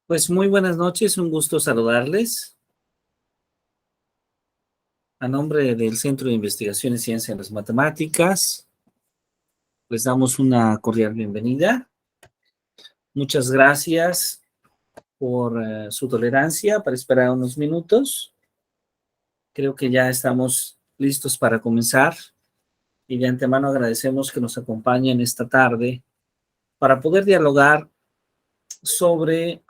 Pues muy buenas noches, un gusto saludarles. A nombre del Centro de Investigación y Ciencia en las Matemáticas, les damos una cordial bienvenida. Muchas gracias por su tolerancia para esperar unos minutos. Creo que ya estamos listos para comenzar y de antemano agradecemos que nos acompañen esta tarde para poder dialogar sobre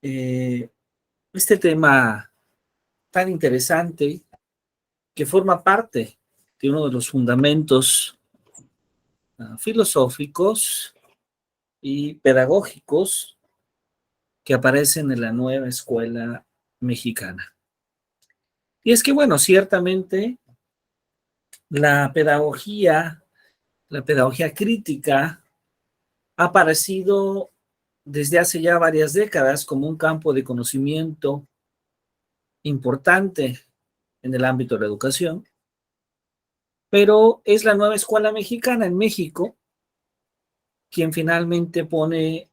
eh, este tema tan interesante que forma parte de uno de los fundamentos filosóficos y pedagógicos que aparecen en la nueva escuela mexicana. Y es que, bueno, ciertamente la la pedagogía crítica, ha aparecido desde hace ya varias décadas como un campo de conocimiento importante en el ámbito de la educación, pero es la nueva escuela mexicana en México quien finalmente pone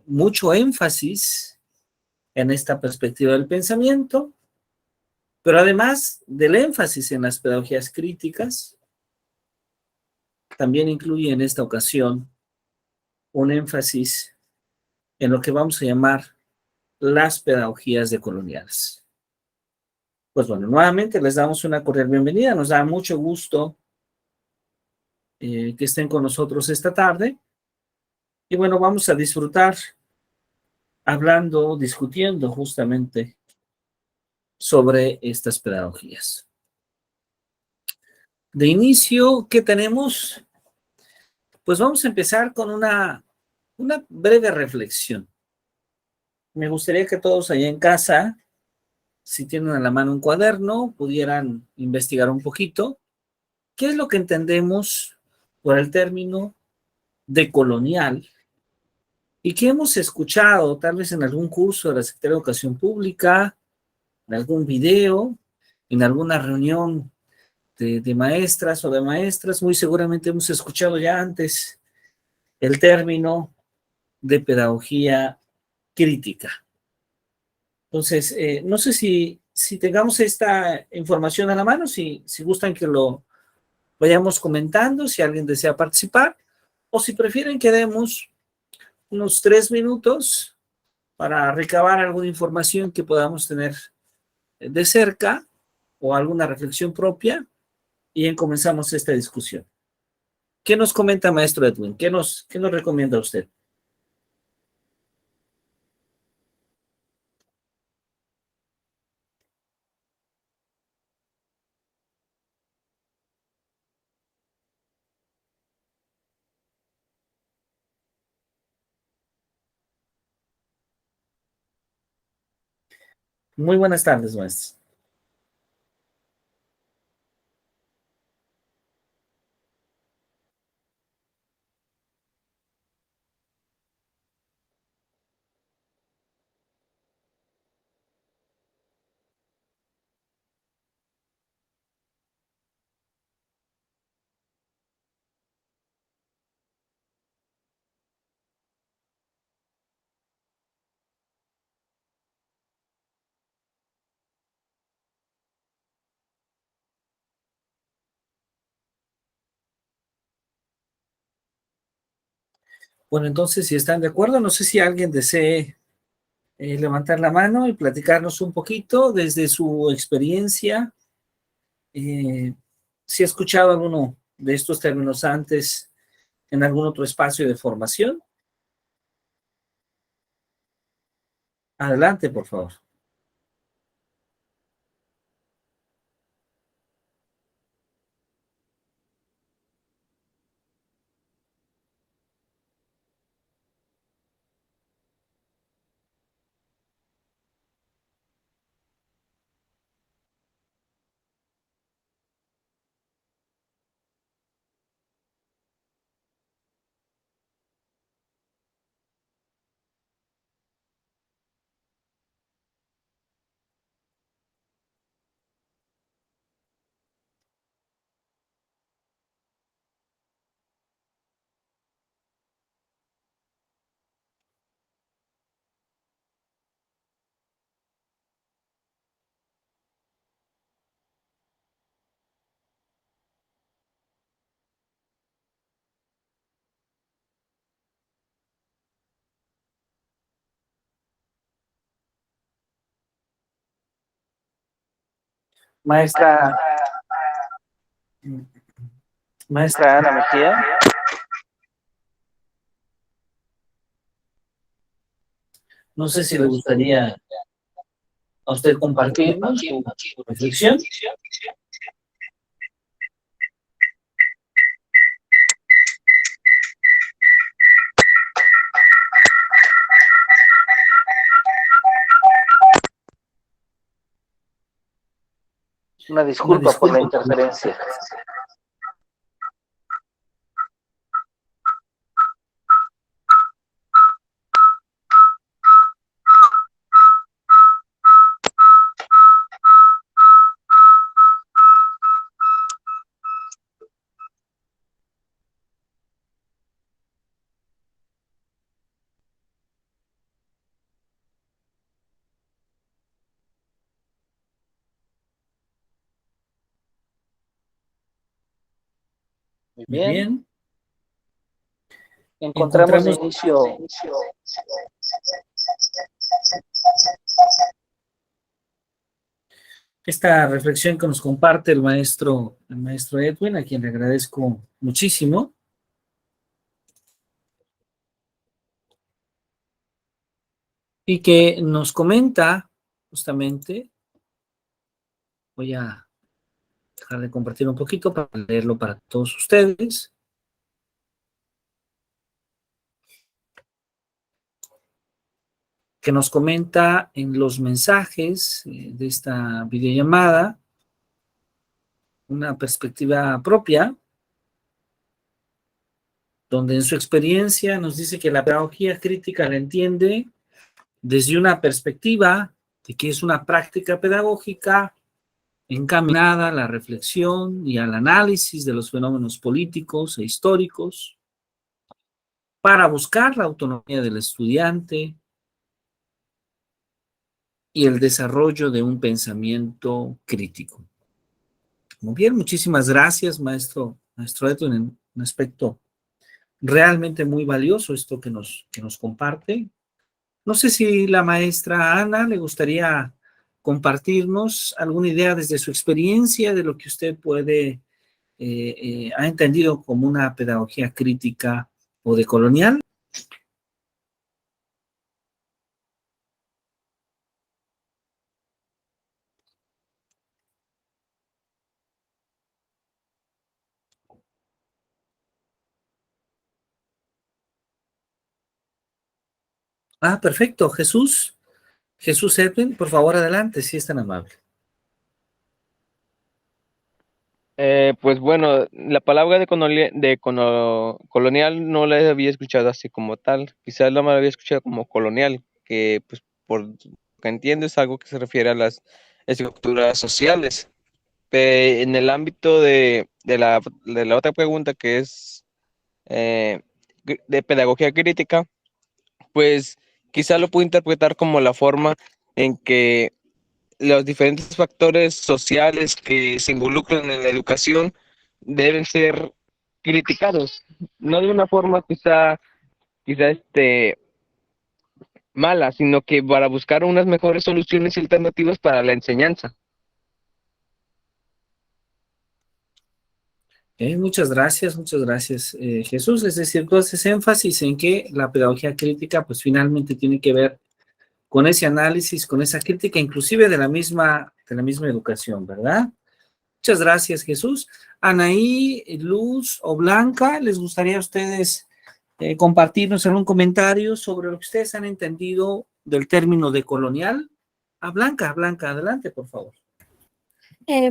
mucho énfasis en esta perspectiva del pensamiento, pero además del énfasis en las pedagogías críticas, también incluye en esta ocasión un énfasis en lo que vamos a llamar las pedagogías decoloniales. Pues bueno, nuevamente les damos una cordial bienvenida, nos da mucho gusto que estén con nosotros esta tarde y bueno, vamos a disfrutar hablando, discutiendo justamente sobre estas pedagogías. De inicio, ¿qué tenemos? Pues vamos a empezar con una breve reflexión. Me gustaría que todos allá en casa, si tienen a la mano un cuaderno, pudieran investigar un poquito qué es lo que entendemos por el término decolonial y que hemos escuchado tal vez en algún curso de la Secretaría de Educación Pública, en algún video, en alguna reunión de maestras o de maestras. Muy seguramente hemos escuchado ya antes el término de pedagogía crítica. Entonces, no sé si tengamos esta información a la mano, si gustan que lo vayamos comentando, si alguien desea participar, o si prefieren que demos unos 3 minutos para recabar alguna información que podamos tener de cerca o alguna reflexión propia y en comenzamos esta discusión. ¿Qué nos comenta, maestro Edwin? Qué nos recomienda usted? Muy buenas tardes, maestro. Bueno, entonces, si están de acuerdo, no sé si alguien desee levantar la mano y platicarnos un poquito desde su experiencia. Eh, si ha escuchado alguno de estos términos antes en algún otro espacio de formación, adelante, por favor. Maestra, maestra Ana Mejía, no sé si le gustaría a usted compartirnos su reflexión. Una disculpa por la interferencia. Muy bien. Encontramos de inicio esta reflexión que nos comparte el maestro Edwin, a quien le agradezco muchísimo. Y que nos comenta justamente, voy a dejar de compartir un poquito para leerlo para todos ustedes. Que nos comenta en los mensajes de esta videollamada una perspectiva propia, donde en su experiencia nos dice que la pedagogía crítica la entiende desde una perspectiva de que es una práctica pedagógica encaminada a la reflexión y al análisis de los fenómenos políticos e históricos para buscar la autonomía del estudiante y el desarrollo de un pensamiento crítico. Muy bien, muchísimas gracias, maestro Edwin, en un aspecto realmente muy valioso esto que nos comparte. No sé si la maestra Ana le gustaría compartirnos alguna idea desde su experiencia de lo que usted ha entendido como una pedagogía crítica o decolonial. Ah, perfecto. Jesús Edwin, por favor, adelante, si es tan amable. Pues bueno, la palabra colonial no la había escuchado así como tal, quizás la había escuchado como colonial, que pues por lo que entiendo es algo que se refiere a las estructuras sociales. En el ámbito de la otra pregunta que es de pedagogía crítica, pues quizá lo puedo interpretar como la forma en que los diferentes factores sociales que se involucran en la educación deben ser criticados, no de una forma quizá mala, sino que para buscar unas mejores soluciones y alternativas para la enseñanza. Muchas gracias, Jesús. Es decir, tú haces énfasis en que la pedagogía crítica, pues finalmente tiene que ver con ese análisis, con esa crítica, inclusive de la misma educación, ¿verdad? Muchas gracias, Jesús. Anaí, Luz o Blanca, ¿les gustaría a ustedes compartirnos algún comentario sobre lo que ustedes han entendido del término de colonial? Blanca, adelante, por favor.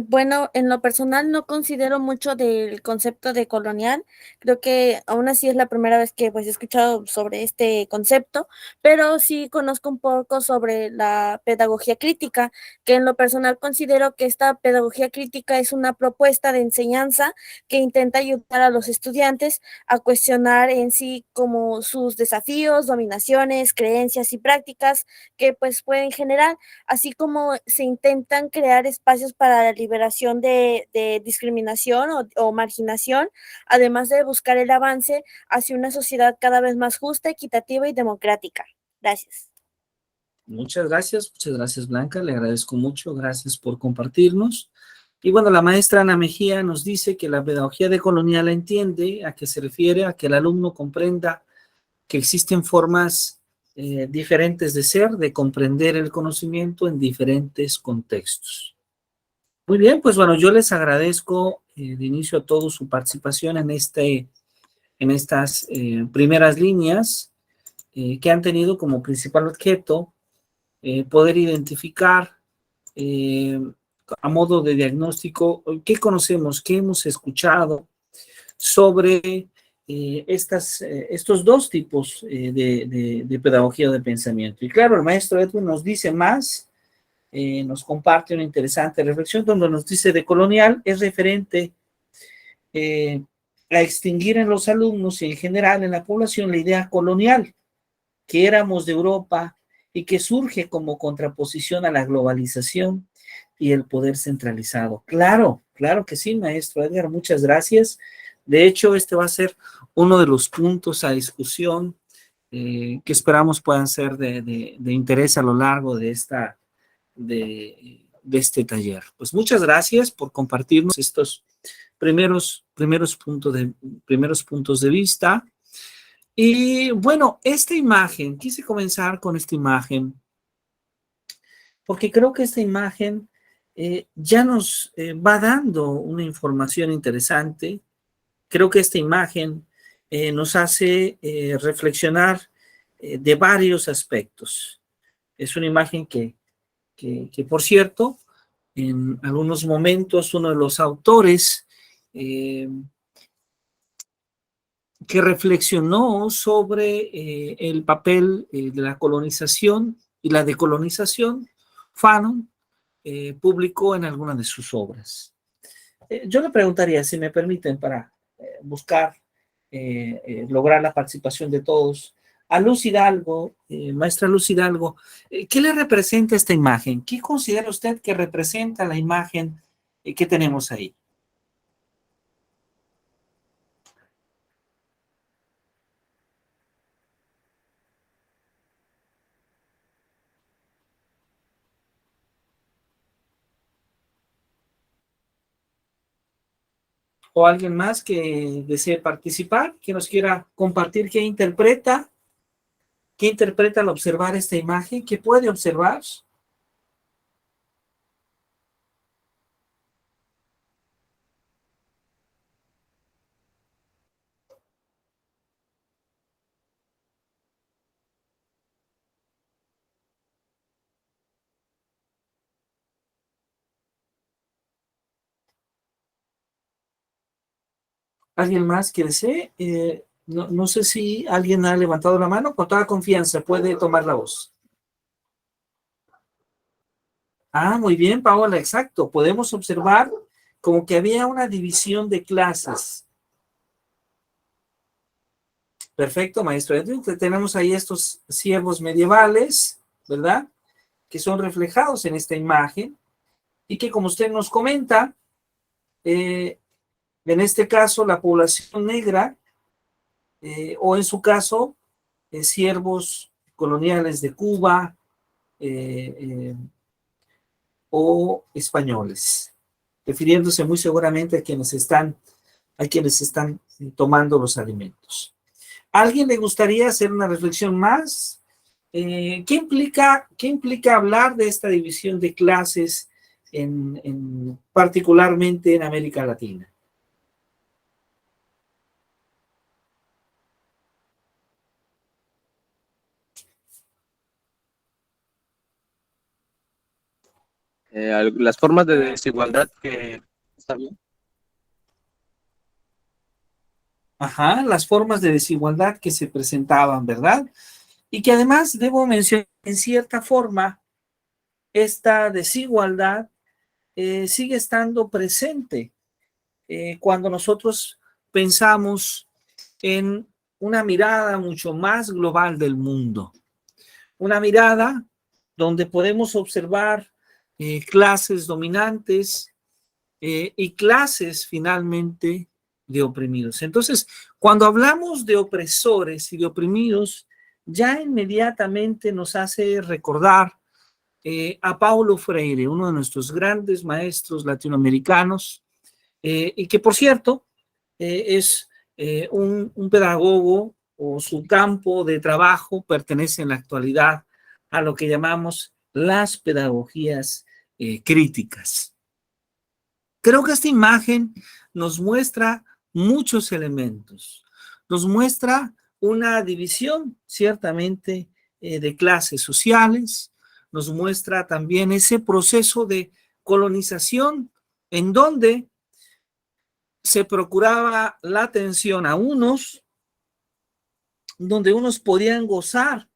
Bueno, en lo personal no considero mucho del concepto de colonial, creo que aún así es la primera vez que pues he escuchado sobre este concepto, pero sí conozco un poco sobre la pedagogía crítica, que en lo personal considero que esta pedagogía crítica es una propuesta de enseñanza que intenta ayudar a los estudiantes a cuestionar en sí como sus desafíos, dominaciones, creencias y prácticas que pues pueden generar, así como se intentan crear espacios para la liberación de discriminación o marginación, además de buscar el avance hacia una sociedad cada vez más justa, equitativa y democrática. Gracias. Muchas gracias Blanca, le agradezco mucho, gracias por compartirnos. Y bueno, la maestra Ana Mejía nos dice que la pedagogía decolonial entiende a qué se refiere, a que el alumno comprenda que existen formas diferentes de ser, de comprender el conocimiento en diferentes contextos. Muy bien, pues bueno, yo les agradezco de inicio a todos su participación en estas primeras líneas que han tenido como principal objeto poder identificar a modo de diagnóstico qué conocemos, qué hemos escuchado sobre estos dos tipos de pedagogía de pensamiento. Y claro, el maestro Edwin nos dice más, nos comparte una interesante reflexión donde nos dice de colonial es referente a extinguir en los alumnos y en general en la población la idea colonial, que éramos de Europa y que surge como contraposición a la globalización y el poder centralizado. Claro, claro que sí, maestro Edgar, muchas gracias. De hecho, este va a ser uno de los puntos a discusión que esperamos puedan ser de interés a lo largo de este taller. Pues muchas gracias por compartirnos estos primeros puntos de vista. Y bueno, esta imagen, quise comenzar con esta imagen, porque creo que esta imagen ya nos va dando una información interesante. Creo que esta imagen nos hace reflexionar de varios aspectos. Es una imagen que, por cierto, en algunos momentos uno de los autores que reflexionó sobre el papel de la colonización y la decolonización, Fanon publicó en alguna de sus obras. Yo le preguntaría, si me permiten, para buscar lograr la participación de todos, a Luz Hidalgo, maestra Luz Hidalgo, ¿qué le representa esta imagen? ¿Qué considera usted que representa la imagen que tenemos ahí? ¿O alguien más que desee participar, que nos quiera compartir qué interpreta al observar esta imagen? ¿Qué puede observar? ¿Alguien más que desee? No sé si alguien ha levantado la mano. Con toda confianza puede tomar la voz. Ah, muy bien, Paola, exacto. Podemos observar como que había una división de clases. Perfecto, maestro Edwin. Tenemos ahí estos siervos medievales, ¿verdad? Que son reflejados en esta imagen y que, como usted nos comenta, en este caso la población negra, o en su caso, siervos coloniales de Cuba o españoles, refiriéndose muy seguramente a quienes están tomando los alimentos. ¿A alguien le gustaría hacer una reflexión más? ¿Qué implica hablar de esta división de clases particularmente en América Latina? Las formas de desigualdad que... ¿Está bien? Ajá, las formas de desigualdad que se presentaban, ¿verdad? Y que además debo mencionar, en cierta forma, esta desigualdad sigue estando presente cuando nosotros pensamos en una mirada mucho más global del mundo. Una mirada donde podemos observar clases dominantes y clases finalmente de oprimidos. Entonces, cuando hablamos de opresores y de oprimidos, ya inmediatamente nos hace recordar a Paulo Freire, uno de nuestros grandes maestros latinoamericanos, y que por cierto es un pedagogo, o su campo de trabajo pertenece en la actualidad a lo que llamamos las pedagogías críticas. Creo que esta imagen nos muestra muchos elementos. Nos muestra una división, ciertamente, de clases sociales. Nos muestra también ese proceso de colonización en donde se procuraba la atención a unos, donde unos podían gozar,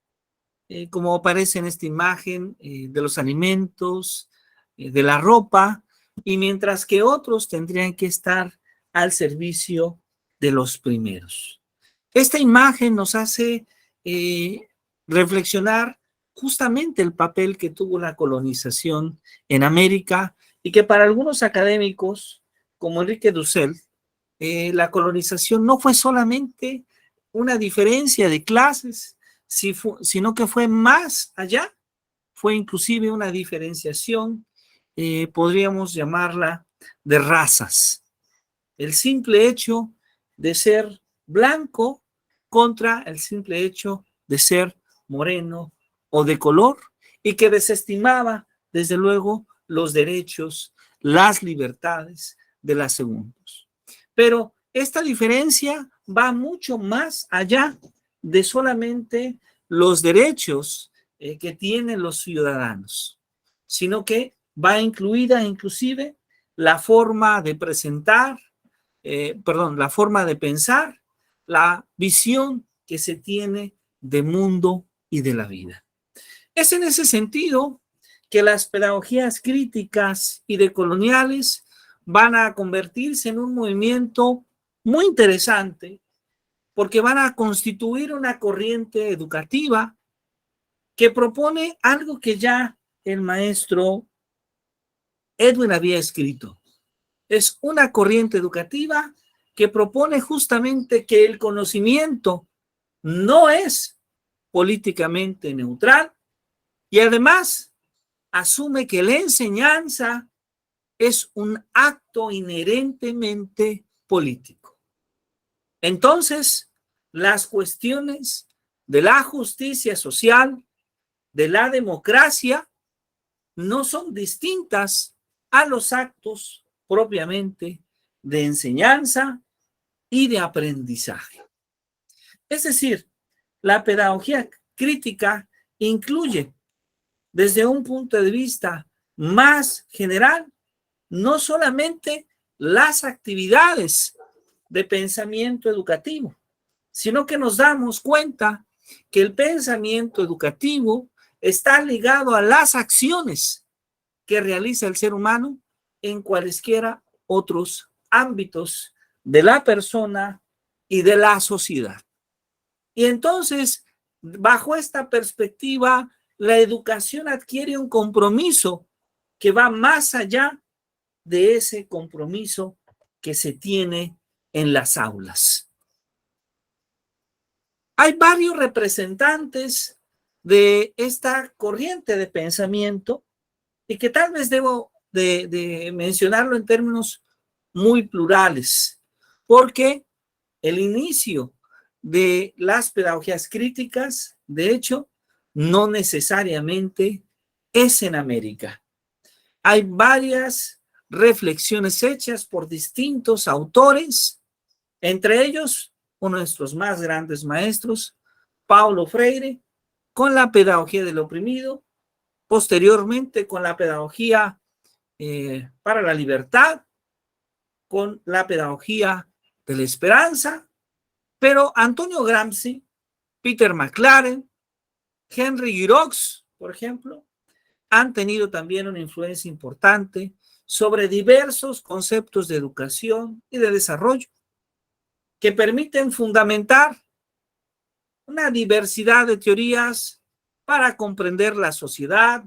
como aparece en esta imagen, de los alimentos, de la ropa, y mientras que otros tendrían que estar al servicio de los primeros. Esta imagen nos hace reflexionar justamente el papel que tuvo la colonización en América, y que para algunos académicos, como Enrique Dussel, la colonización no fue solamente una diferencia de clases, sino que fue más allá, fue inclusive una diferenciación, podríamos llamarla de razas. El simple hecho de ser blanco contra el simple hecho de ser moreno o de color, y que desestimaba, desde luego, los derechos, las libertades de las segundos. Pero esta diferencia va mucho más allá de solamente los derechos que tienen los ciudadanos, sino que va incluida inclusive la forma de presentar, la forma de pensar, la visión que se tiene de mundo y de la vida. Es en ese sentido que las pedagogías críticas y decoloniales van a convertirse en un movimiento muy interesante, porque van a constituir una corriente educativa que propone algo que ya el maestro Edwin había escrito. Es una corriente educativa que propone justamente que el conocimiento no es políticamente neutral, y además asume que la enseñanza es un acto inherentemente político. Entonces, las cuestiones de la justicia social, de la democracia, no son distintas a los actos propiamente de enseñanza y de aprendizaje. Es decir, la pedagogía crítica incluye, desde un punto de vista más general, no solamente las actividades de pensamiento educativo, sino que nos damos cuenta que el pensamiento educativo está ligado a las acciones que realiza el ser humano en cualesquiera otros ámbitos de la persona y de la sociedad. Y entonces, bajo esta perspectiva, la educación adquiere un compromiso que va más allá de ese compromiso que se tiene en las aulas. Hay varios representantes de esta corriente de pensamiento, y que tal vez debo de mencionarlo en términos muy plurales, porque el inicio de las pedagogías críticas, de hecho, no necesariamente es en América. Hay varias reflexiones hechas por distintos autores, entre ellos uno de nuestros más grandes maestros, Paulo Freire, con la pedagogía del oprimido, posteriormente con la pedagogía para la libertad, con la pedagogía de la esperanza, pero Antonio Gramsci, Peter McLaren, Henry Giroux, por ejemplo, han tenido también una influencia importante sobre diversos conceptos de educación y de desarrollo que permiten fundamentar una diversidad de teorías para comprender la sociedad,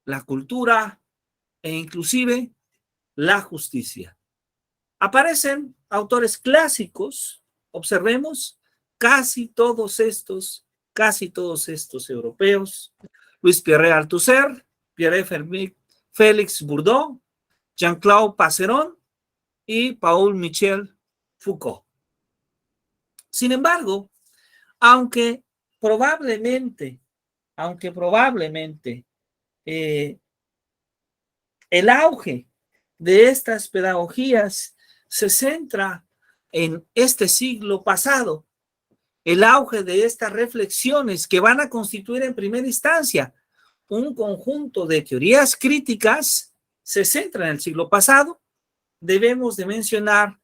la cultura e inclusive la justicia. Aparecen autores clásicos, observemos, casi todos estos casi todos estos europeos: Luis Pierre Althusser, Pierre Félix Bourdieu, Jean-Claude Passeron y Paul Michel Foucault. Sin embargo, aunque probablemente el auge de estas pedagogías se centra en este siglo pasado, el auge de estas reflexiones que van a constituir en primera instancia un conjunto de teorías críticas, se centra en el siglo pasado. Debemos de mencionar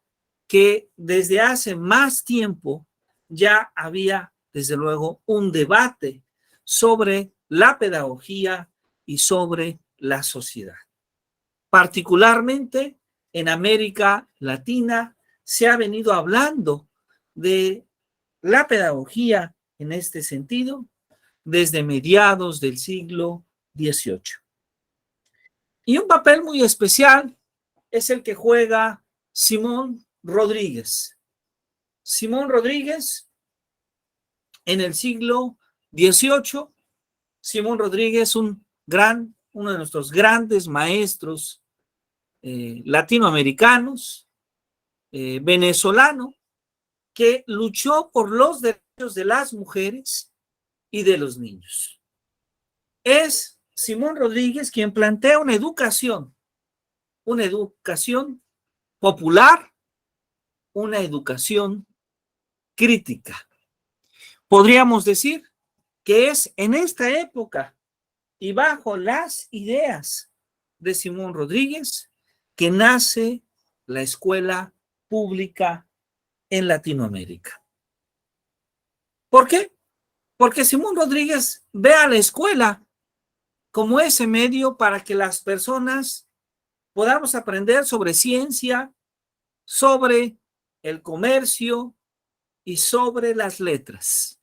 que desde hace más tiempo ya había, desde luego, un debate sobre la pedagogía y sobre la sociedad. Particularmente en América Latina se ha venido hablando de la pedagogía en este sentido desde mediados del siglo XVIII. Y un papel muy especial es el que juega Simón Rodríguez. Simón Rodríguez en el siglo XVIII, Simón Rodríguez, uno de nuestros grandes maestros latinoamericanos, venezolano, que luchó por los derechos de las mujeres y de los niños. Es Simón Rodríguez quien plantea una educación popular, una educación crítica. Podríamos decir que es en esta época y bajo las ideas de Simón Rodríguez que nace la escuela pública en Latinoamérica. ¿Por qué? Porque Simón Rodríguez ve a la escuela como ese medio para que las personas podamos aprender sobre ciencia, sobre el comercio y sobre las letras.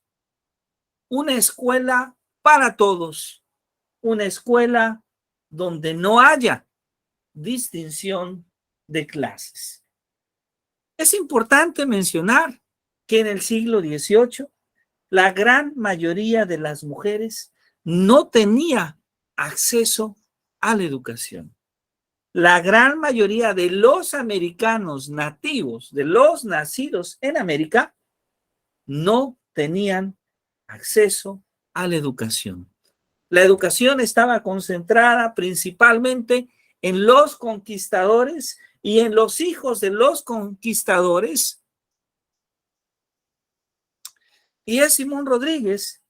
Una escuela para todos, una escuela donde no haya distinción de clases. Es importante mencionar que en el siglo XVIII la gran mayoría de las mujeres no tenía acceso a la educación. La gran mayoría de los americanos nativos, de los nacidos en América, no tenían acceso a la educación. La educación estaba concentrada principalmente en los conquistadores y en los hijos de los conquistadores. Y es Simón Rodríguez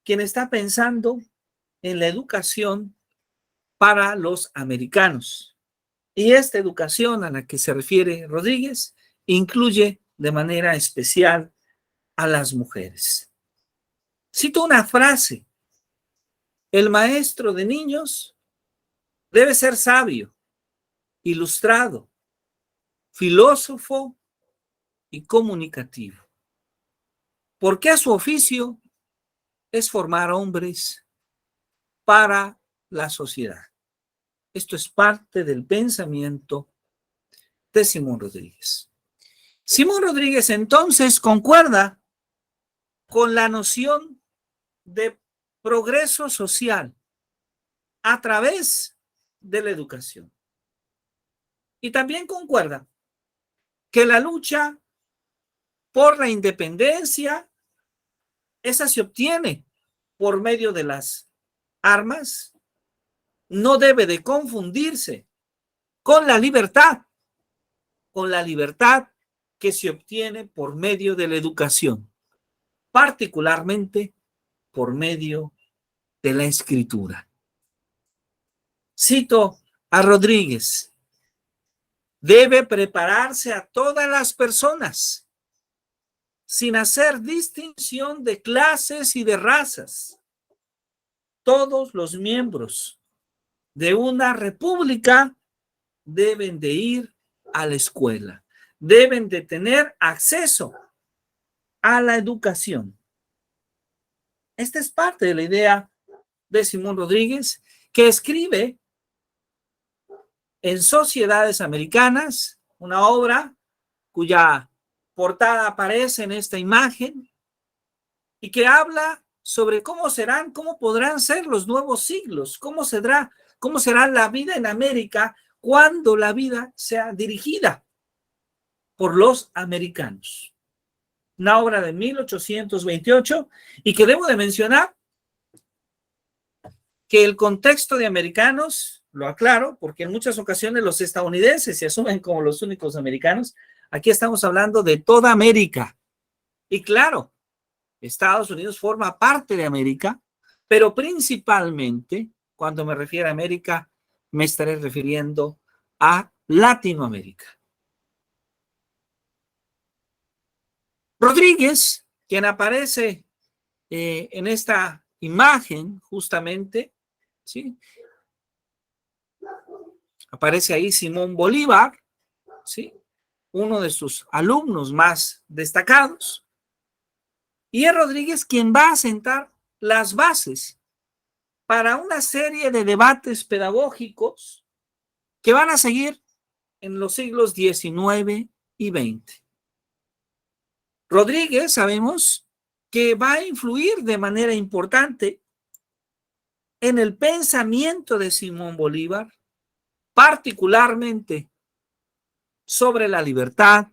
quien está pensando en la educación para los americanos. Y esta educación a la que se refiere Rodríguez incluye de manera especial a las mujeres. Cito una frase: el maestro de niños debe ser sabio, ilustrado, filósofo y comunicativo, porque a su oficio es formar hombres para la sociedad. Esto es parte del pensamiento de Simón Rodríguez. Simón Rodríguez entonces concuerda con la noción de progreso social a través de la educación. Y también concuerda que la lucha por la independencia, esa se obtiene por medio de las armas, no debe de confundirse con la libertad que se obtiene por medio de la educación, particularmente por medio de la escritura. Cito a Rodríguez: debe prepararse a todas las personas, sin hacer distinción de clases y de razas. Todos los miembros de una república deben de ir a la escuela, deben de tener acceso a la educación. Esta es parte de la idea de Simón Rodríguez, que escribe en Sociedades Americanas, una obra cuya portada aparece en esta imagen y que habla sobre cómo serán, cómo podrán ser los nuevos siglos, cómo será la vida en América cuando la vida sea dirigida por los americanos. Una obra de 1828 y que debo de mencionar que el contexto de americanos, lo aclaro, porque en muchas ocasiones los estadounidenses se asumen como los únicos americanos. Aquí estamos hablando de toda América. Y claro, Estados Unidos forma parte de América, pero principalmente, cuando me refiero a América, me estaré refiriendo a Latinoamérica. Rodríguez, quien aparece en esta imagen, justamente, ¿sí? Aparece ahí Simón Bolívar, ¿sí? Uno de sus alumnos más destacados. Y es Rodríguez quien va a sentar las bases para una serie de debates pedagógicos que van a seguir en los siglos XIX y XX. Rodríguez, sabemos que va a influir de manera importante en el pensamiento de Simón Bolívar, particularmente sobre la libertad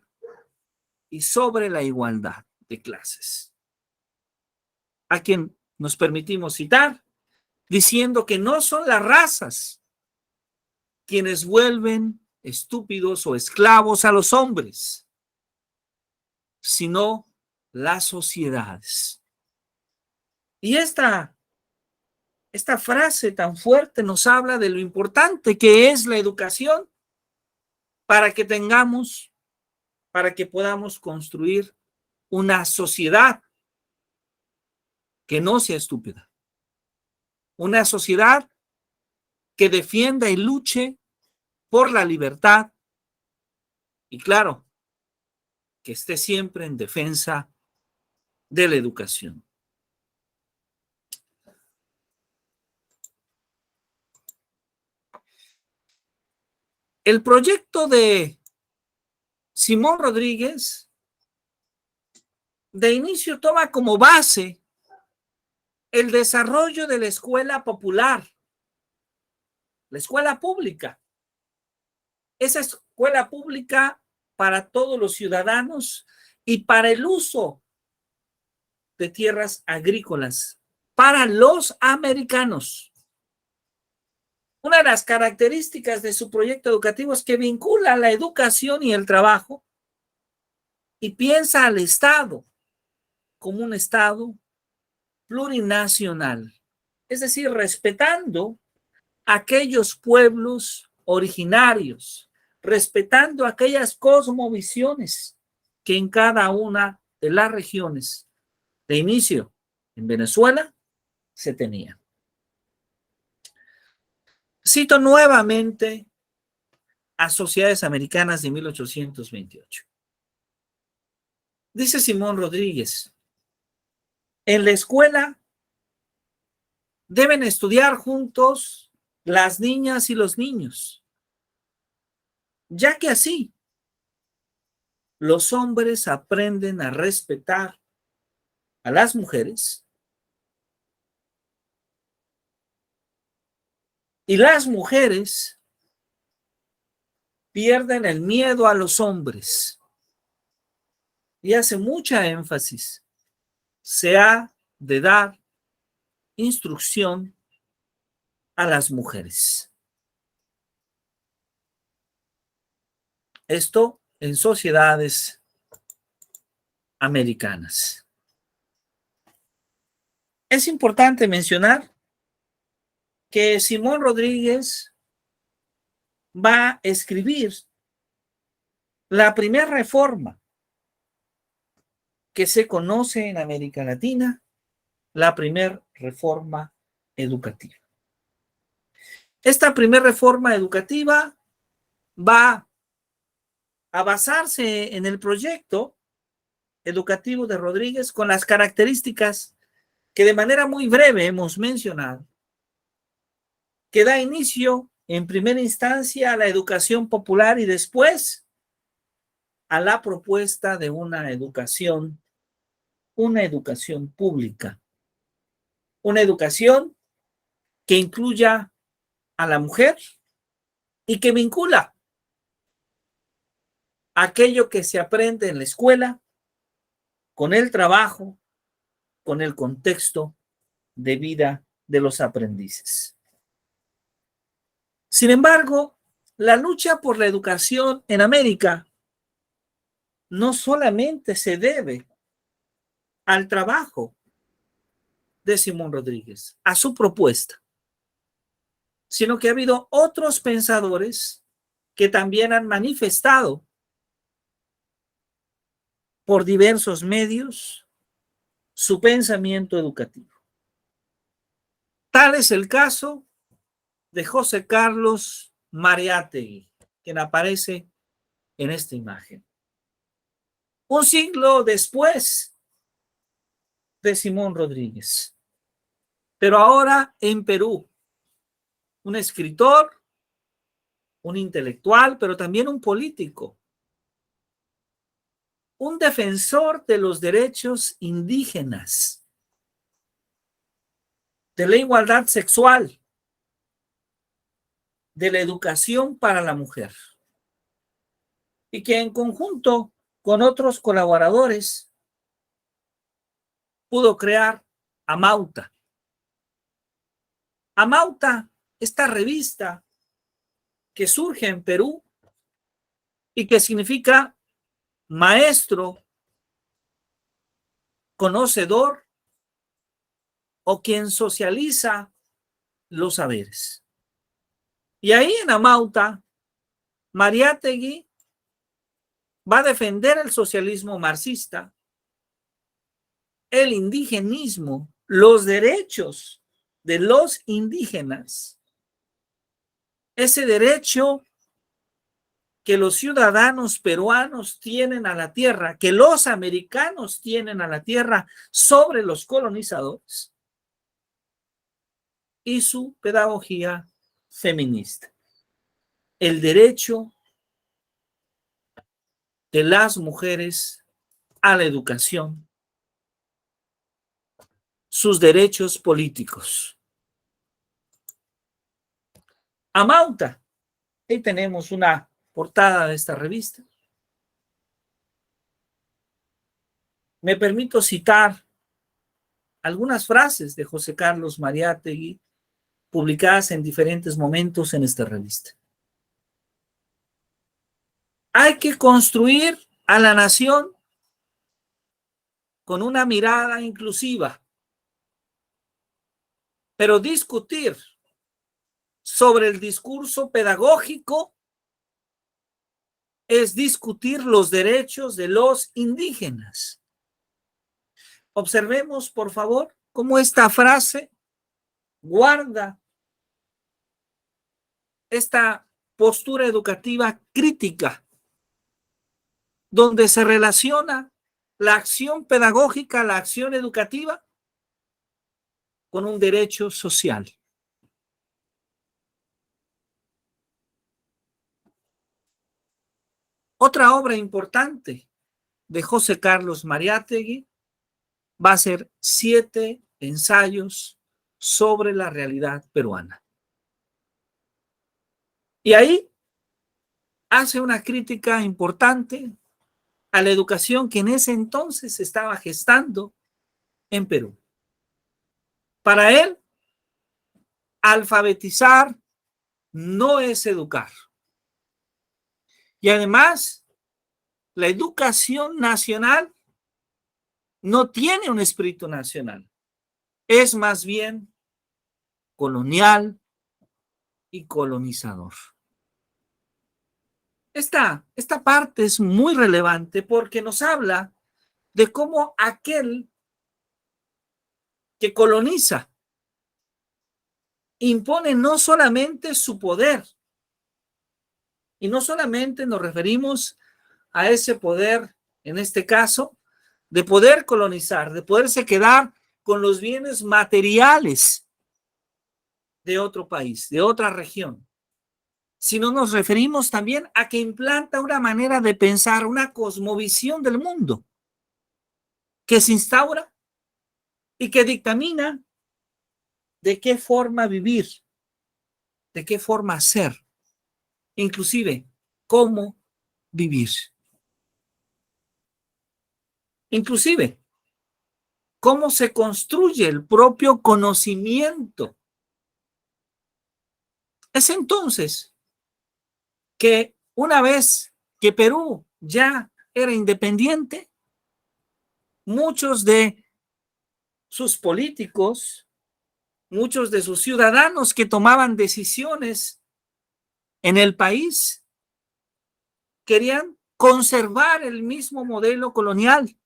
y sobre la igualdad de clases. A quien nos permitimos citar, diciendo que no son las razas quienes vuelven estúpidos o esclavos a los hombres, sino las sociedades. Y esta frase tan fuerte nos habla de lo importante que es la educación para que podamos construir una sociedad que no sea estúpida. Una sociedad que defienda y luche por la libertad y, claro, que esté siempre en defensa de la educación. El proyecto de Simón Rodríguez de inicio toma como base el desarrollo de la escuela popular, la escuela pública. Esa escuela pública para todos los ciudadanos y para el uso de tierras agrícolas para los americanos. Una de las características de su proyecto educativo es que vincula la educación y el trabajo y piensa al Estado como un Estado plurinacional, es decir, respetando aquellos pueblos originarios, respetando aquellas cosmovisiones que en cada una de las regiones de inicio en Venezuela se tenían. Cito nuevamente a Sociedades Americanas de 1828. Dice Simón Rodríguez, en la escuela deben estudiar juntos las niñas y los niños, ya que así los hombres aprenden a respetar a las mujeres y las mujeres pierden el miedo a los hombres. Y hace mucha énfasis. Se ha de dar instrucción a las mujeres. Esto en sociedades americanas. Es importante mencionar que Simón Rodríguez va a escribir la primera reforma que se conoce en América Latina, la primera reforma educativa. Esta primera reforma educativa va a basarse en el proyecto educativo de Rodríguez con las características que de manera muy breve hemos mencionado, que da inicio en primera instancia a la educación popular y después a la propuesta de una educación pública una educación que incluya a la mujer y que vincula aquello que se aprende en la escuela con el trabajo, con el contexto de vida de los aprendices. Sin embargo, la lucha por la educación en América no solamente se debe al trabajo de Simón Rodríguez, a su propuesta, sino que ha habido otros pensadores que también han manifestado por diversos medios su pensamiento educativo. Tal es el caso de José Carlos Mariátegui, quien aparece en esta imagen. Un siglo después de Simón Rodríguez, pero ahora en Perú, un escritor, un intelectual, pero también un político, un defensor de los derechos indígenas, de la igualdad sexual, de la educación para la mujer, y que en conjunto con otros colaboradores pudo crear Amauta. Amauta, esta revista que surge en Perú y que significa maestro, conocedor o quien socializa los saberes. Y ahí en Amauta, Mariátegui va a defender el socialismo marxista, el indigenismo, los derechos de los indígenas, ese derecho que los ciudadanos peruanos tienen a la tierra, que los americanos tienen a la tierra sobre los colonizadores, y su pedagogía feminista. El derecho de las mujeres a la educación, sus derechos políticos. Amauta, ahí tenemos una portada de esta revista. Me permito citar algunas frases de José Carlos Mariátegui publicadas en diferentes momentos en esta revista. Hay que construir a la nación con una mirada inclusiva, pero discutir sobre el discurso pedagógico es discutir los derechos de los indígenas. Observemos, por favor, cómo esta frase guarda esta postura educativa crítica, donde se relaciona la acción pedagógica, la acción educativa, con un derecho social. Otra obra importante de José Carlos Mariátegui va a ser 7 ensayos sobre la realidad peruana. Y ahí hace una crítica importante a la educación que en ese entonces se estaba gestando en Perú. Para él, alfabetizar no es educar. Y además, la educación nacional no tiene un espíritu nacional. Es más bien colonial y colonizador. Esta parte es muy relevante porque nos habla de cómo aquel que coloniza impone no solamente su poder, y no solamente nos referimos a ese poder, en este caso, de poder colonizar, de poderse quedar con los bienes materiales de otro país, de otra región, sino nos referimos también a que implanta una manera de pensar, una cosmovisión del mundo que se instaura y que dictamina de qué forma vivir, de qué forma ser, inclusive cómo vivir. Inclusive, cómo se construye el propio conocimiento. Es entonces que una vez que Perú ya era independiente, muchos de sus políticos, muchos de sus ciudadanos que tomaban decisiones en el país, querían conservar el mismo modelo colonial,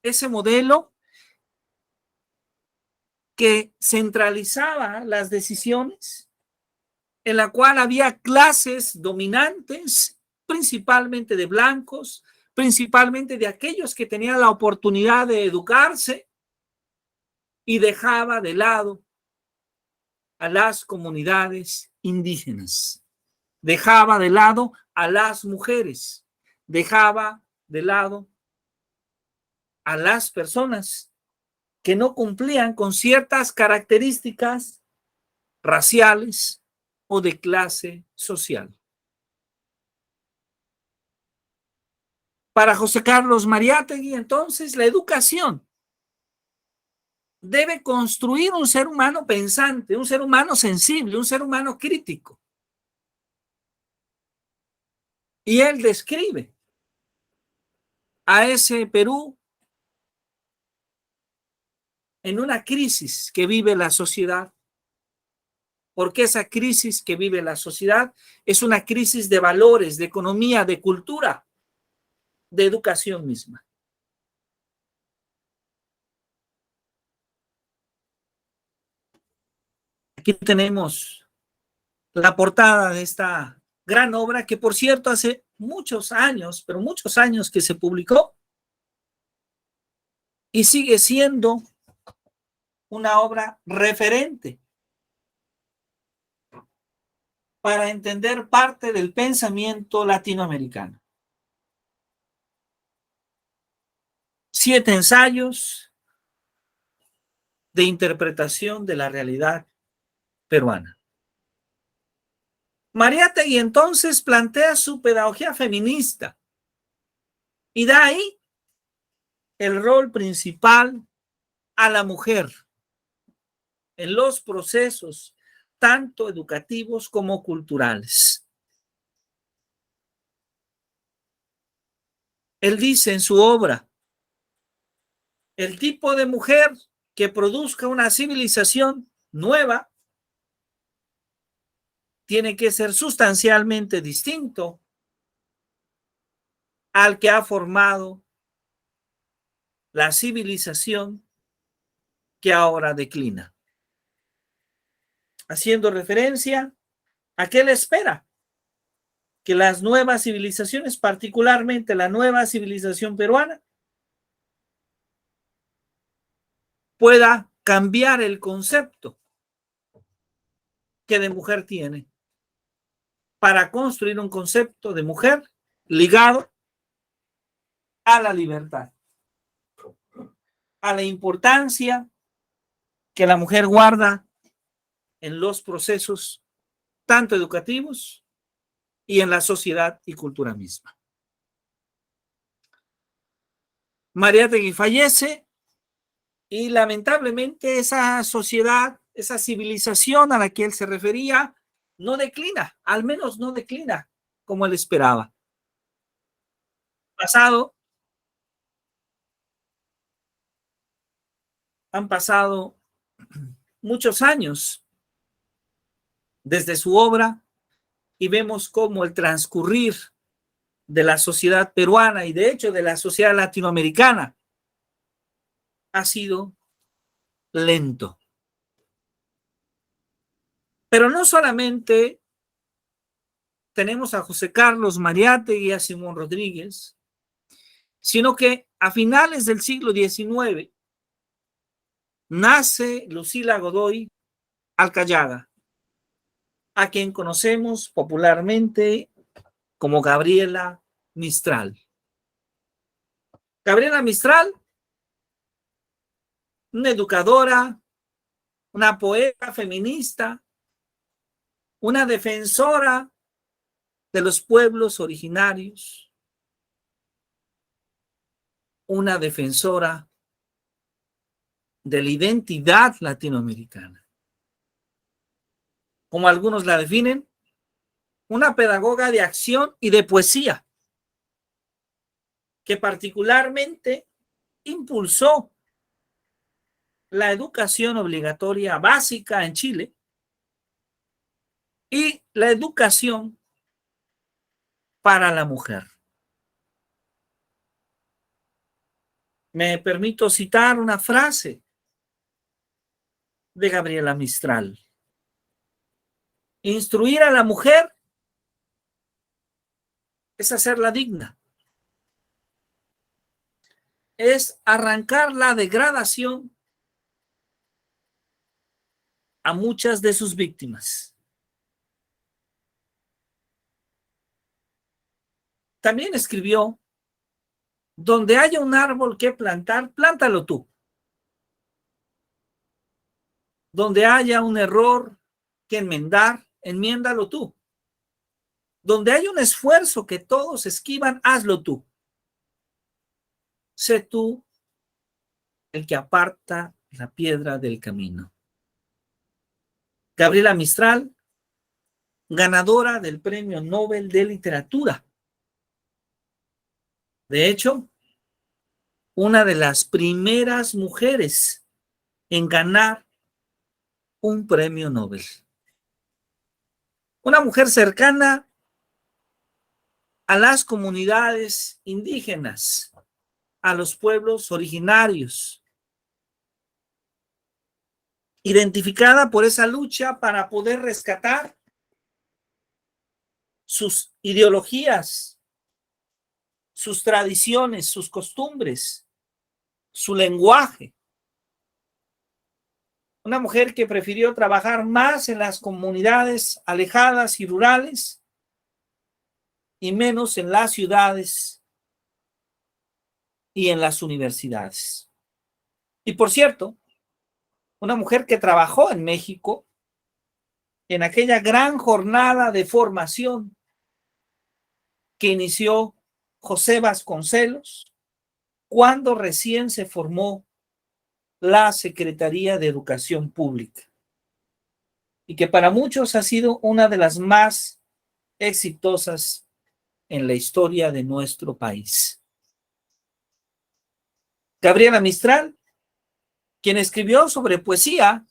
ese modelo que centralizaba las decisiones, en la cual había clases dominantes, principalmente de blancos, principalmente de aquellos que tenían la oportunidad de educarse, y dejaba de lado a las comunidades indígenas, dejaba de lado a las mujeres, dejaba de lado a las personas que no cumplían con ciertas características raciales o de clase social. Para José Carlos Mariátegui, entonces, la educación debe construir un ser humano pensante, un ser humano sensible, un ser humano crítico. Y él describe a ese Perú en una crisis que vive la sociedad, porque esa crisis que vive la sociedad es una crisis de valores, de economía, de cultura, de educación misma. Aquí tenemos la portada de esta gran obra que, por cierto, hace muchos años, pero muchos años que se publicó y sigue siendo una obra referente para entender parte del pensamiento latinoamericano. 7 ensayos de interpretación de la realidad peruana. Mariátegui entonces plantea su pedagogía feminista y da ahí el rol principal a la mujer en los procesos tanto educativos como culturales. Él dice en su obra, el tipo de mujer que produzca una civilización nueva tiene que ser sustancialmente distinto al que ha formado la civilización que ahora declina. Haciendo referencia a qué le espera, que las nuevas civilizaciones, particularmente la nueva civilización peruana, pueda cambiar el concepto que de mujer tiene para construir un concepto de mujer ligado a la libertad, a la importancia que la mujer guarda en los procesos tanto educativos y en la sociedad y cultura misma. Mariátegui fallece y lamentablemente esa sociedad, esa civilización a la que él se refería, no declina, al menos no declina como él esperaba. Han pasado muchos años desde su obra y vemos cómo el transcurrir de la sociedad peruana y de hecho de la sociedad latinoamericana ha sido lento. Pero no solamente tenemos a José Carlos Mariátegui y a Simón Rodríguez, sino que a finales del siglo XIX nace Lucila Godoy Alcayaga, a quien conocemos popularmente como Gabriela Mistral. Gabriela Mistral, una educadora, una poeta feminista, una defensora de los pueblos originarios, una defensora de la identidad latinoamericana. Como algunos la definen, una pedagoga de acción y de poesía, que particularmente impulsó la educación obligatoria básica en Chile y la educación para la mujer. Me permito citar una frase de Gabriela Mistral. Instruir a la mujer es hacerla digna, es arrancar la degradación a muchas de sus víctimas. También escribió: donde haya un árbol que plantar, plántalo tú. Donde haya un error que enmendar, enmiéndalo tú. Donde hay un esfuerzo que todos esquivan, hazlo tú. Sé tú el que aparta la piedra del camino. Gabriela Mistral, ganadora del Premio Nobel de Literatura. De hecho, una de las primeras mujeres en ganar un premio Nobel. Una mujer cercana a las comunidades indígenas, a los pueblos originarios, identificada por esa lucha para poder rescatar sus ideologías, sus tradiciones, sus costumbres, su lenguaje. Una mujer que prefirió trabajar más en las comunidades alejadas y rurales y menos en las ciudades y en las universidades. Y por cierto, una mujer que trabajó en México en aquella gran jornada de formación que inició José Vasconcelos cuando recién se formó la Secretaría de Educación Pública, y que para muchos ha sido una de las más exitosas en la historia de nuestro país. Gabriela Mistral, quien escribió sobre poesía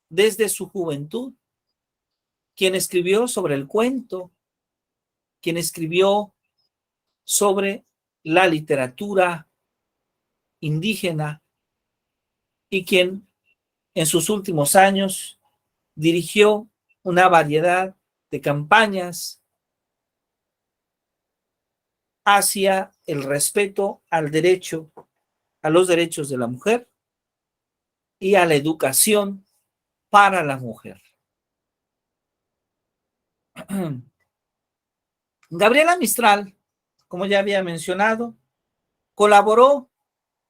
desde su juventud, quien escribió sobre el cuento, quien escribió sobre la literatura indígena y quien en sus últimos años dirigió una variedad de campañas hacia el respeto al derecho, a los derechos de la mujer y a la educación para la mujer. Gabriela Mistral, como ya había mencionado, colaboró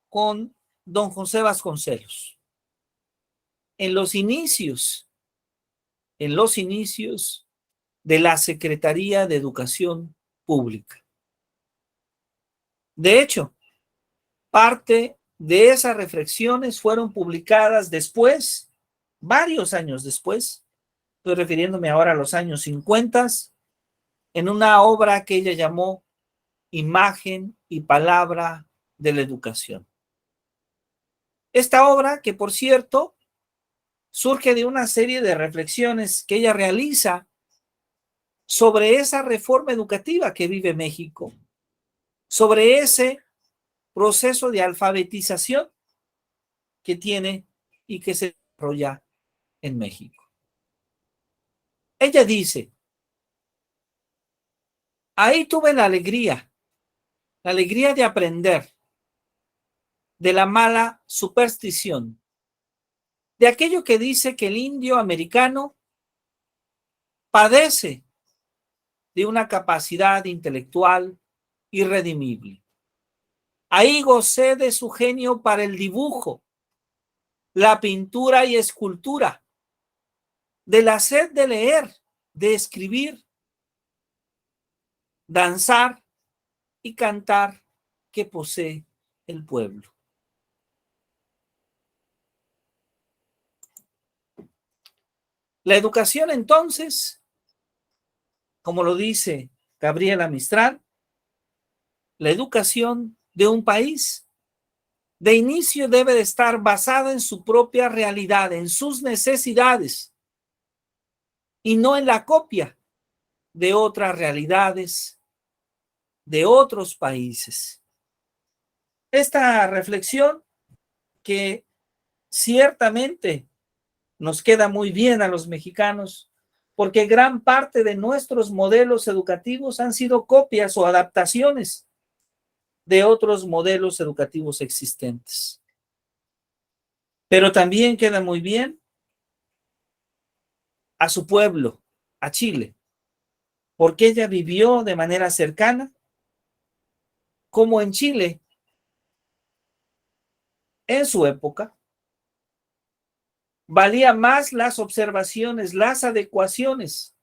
con don José Vasconcelos en los inicios de la Secretaría de Educación Pública. De hecho, parte de esas reflexiones fueron publicadas después, varios años después, estoy refiriéndome ahora a los años 50, en una obra que ella llamó Imagen y Palabra de la Educación. Esta obra, que por cierto, surge de una serie de reflexiones que ella realiza sobre esa reforma educativa que vive México, sobre ese proceso de alfabetización que tiene y que se desarrolla en México. Ella dice: ahí tuve la alegría de aprender de la mala superstición, de aquello que dice que el indio americano padece de una capacidad intelectual irredimible. Ahí gocé de su genio para el dibujo, la pintura y escultura, de la sed de leer, de escribir, danzar y cantar que posee el pueblo. La educación, entonces, como lo dice Gabriela Mistral, la educación de un país de inicio debe de estar basada en su propia realidad, en sus necesidades, y no en la copia de otras realidades de otros países. Esta reflexión que ciertamente nos queda muy bien a los mexicanos, porque gran parte de nuestros modelos educativos han sido copias o adaptaciones de otros modelos educativos existentes. Pero también queda muy bien a su pueblo, a Chile, porque ella vivió de manera cercana como en Chile, en su época, valía más las observaciones, las adecuaciones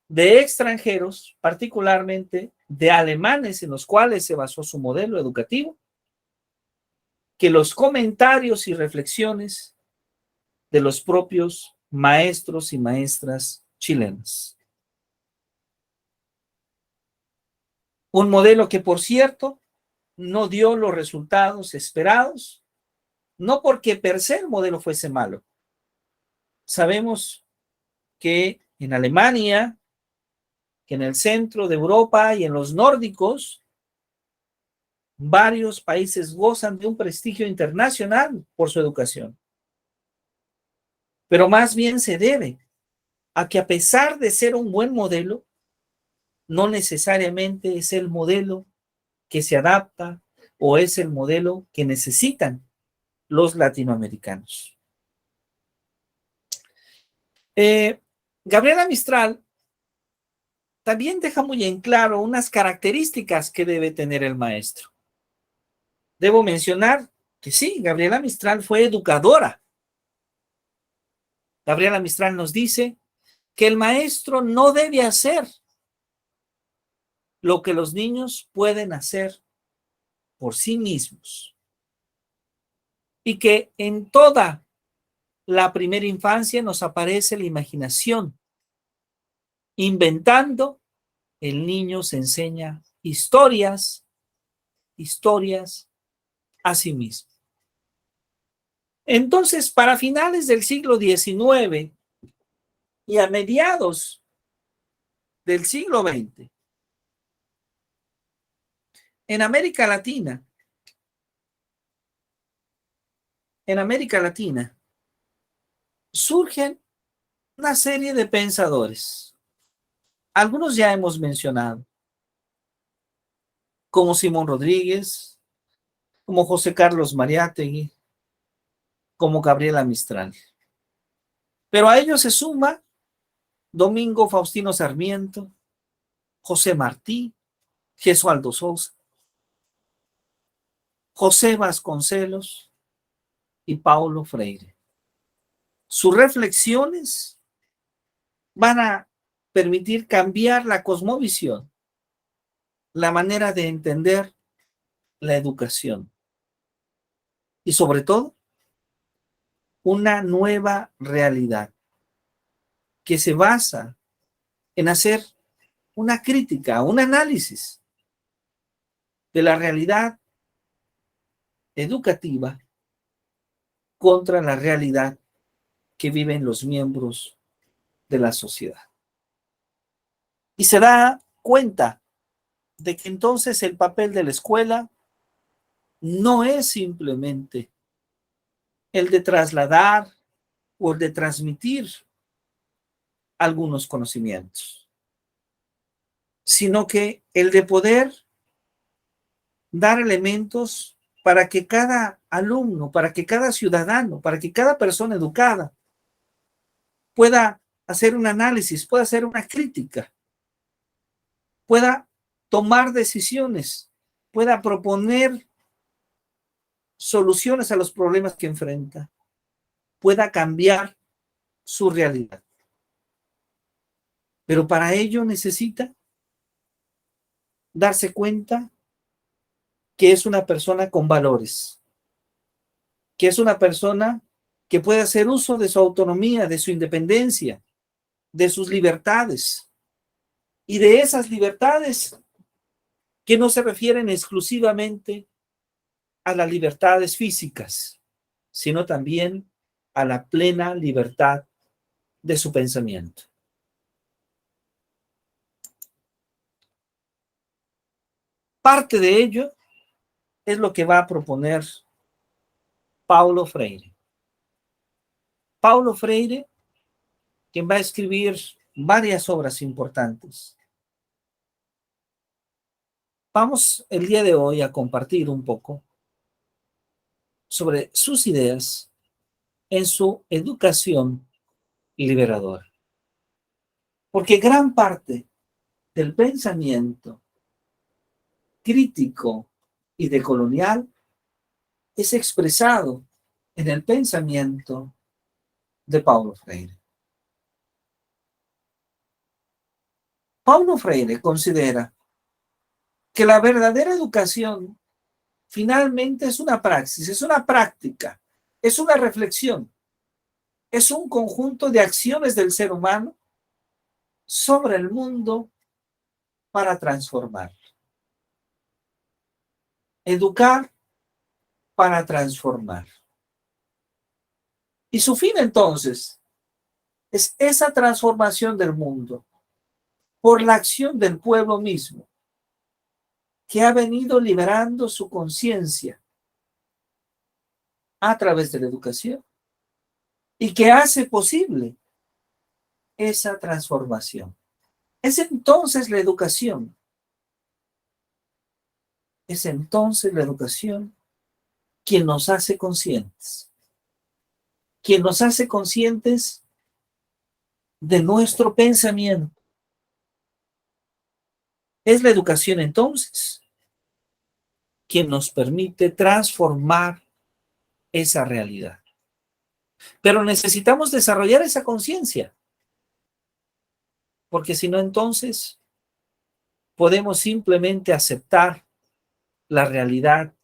de extranjeros, particularmente de alemanes en los cuales se basó su modelo educativo, que los comentarios y reflexiones de los propios maestros y maestras chilenas. Un modelo que, por cierto, no dio los resultados esperados, no porque per se el modelo fuese malo. Sabemos que en Alemania, que en el centro de Europa y en los nórdicos, varios países gozan de un prestigio internacional por su educación. Pero más bien se debe a que, a pesar de ser un buen modelo, no necesariamente es el modelo que se adapta o es el modelo que necesitan los latinoamericanos. Gabriela Mistral también deja muy en claro unas características que debe tener el maestro. Debo mencionar que sí, Gabriela Mistral fue educadora. Gabriela Mistral nos dice que el maestro no debe hacer lo que los niños pueden hacer por sí mismos. Y que en toda la primera infancia nos aparece la imaginación. Inventando, el niño se enseña historias a sí mismo. Entonces, para finales del siglo XIX y a mediados del siglo XX, en América Latina, surgen una serie de pensadores. Algunos ya hemos mencionado, como Simón Rodríguez, como José Carlos Mariátegui, como Gabriela Mistral. Pero a ellos se suma Domingo Faustino Sarmiento, José Martí, Gesualdo Sousa, José Vasconcelos y Paulo Freire. Sus reflexiones van a permitir cambiar la cosmovisión, la manera de entender la educación y, sobre todo, una nueva realidad que se basa en hacer una crítica, un análisis de la realidad educativa contra la realidad que viven los miembros de la sociedad. Y se da cuenta de que entonces el papel de la escuela no es simplemente el de trasladar o el de transmitir algunos conocimientos, sino que el de poder dar elementos para que cada alumno, para que cada ciudadano, para que cada persona educada pueda hacer un análisis, pueda hacer una crítica, pueda tomar decisiones, pueda proponer soluciones a los problemas que enfrenta, pueda cambiar su realidad. Pero para ello necesita darse cuenta que es una persona con valores, que es una persona que puede hacer uso de su autonomía, de su independencia, de sus libertades, y de esas libertades que no se refieren exclusivamente a las libertades físicas, sino también a la plena libertad de su pensamiento. Parte de ello es lo que va a proponer Paulo Freire. Paulo Freire, quien va a escribir varias obras importantes. Vamos el día de hoy a compartir un poco sobre sus ideas en su educación liberadora. Porque gran parte del pensamiento crítico y decolonial es expresado en el pensamiento de Paulo Freire. Paulo Freire considera que la verdadera educación finalmente es una praxis, es una práctica, es una reflexión, es un conjunto de acciones del ser humano sobre el mundo para transformarlo. Educar para transformar. Y su fin entonces es esa transformación del mundo por la acción del pueblo mismo, que ha venido liberando su conciencia a través de la educación y que hace posible esa transformación. Es entonces la educación, es entonces la educación quien nos hace conscientes, quien nos hace conscientes de nuestro pensamiento. Es la educación entonces quien nos permite transformar esa realidad. Pero necesitamos desarrollar esa conciencia, porque si no, entonces podemos simplemente aceptar la realidad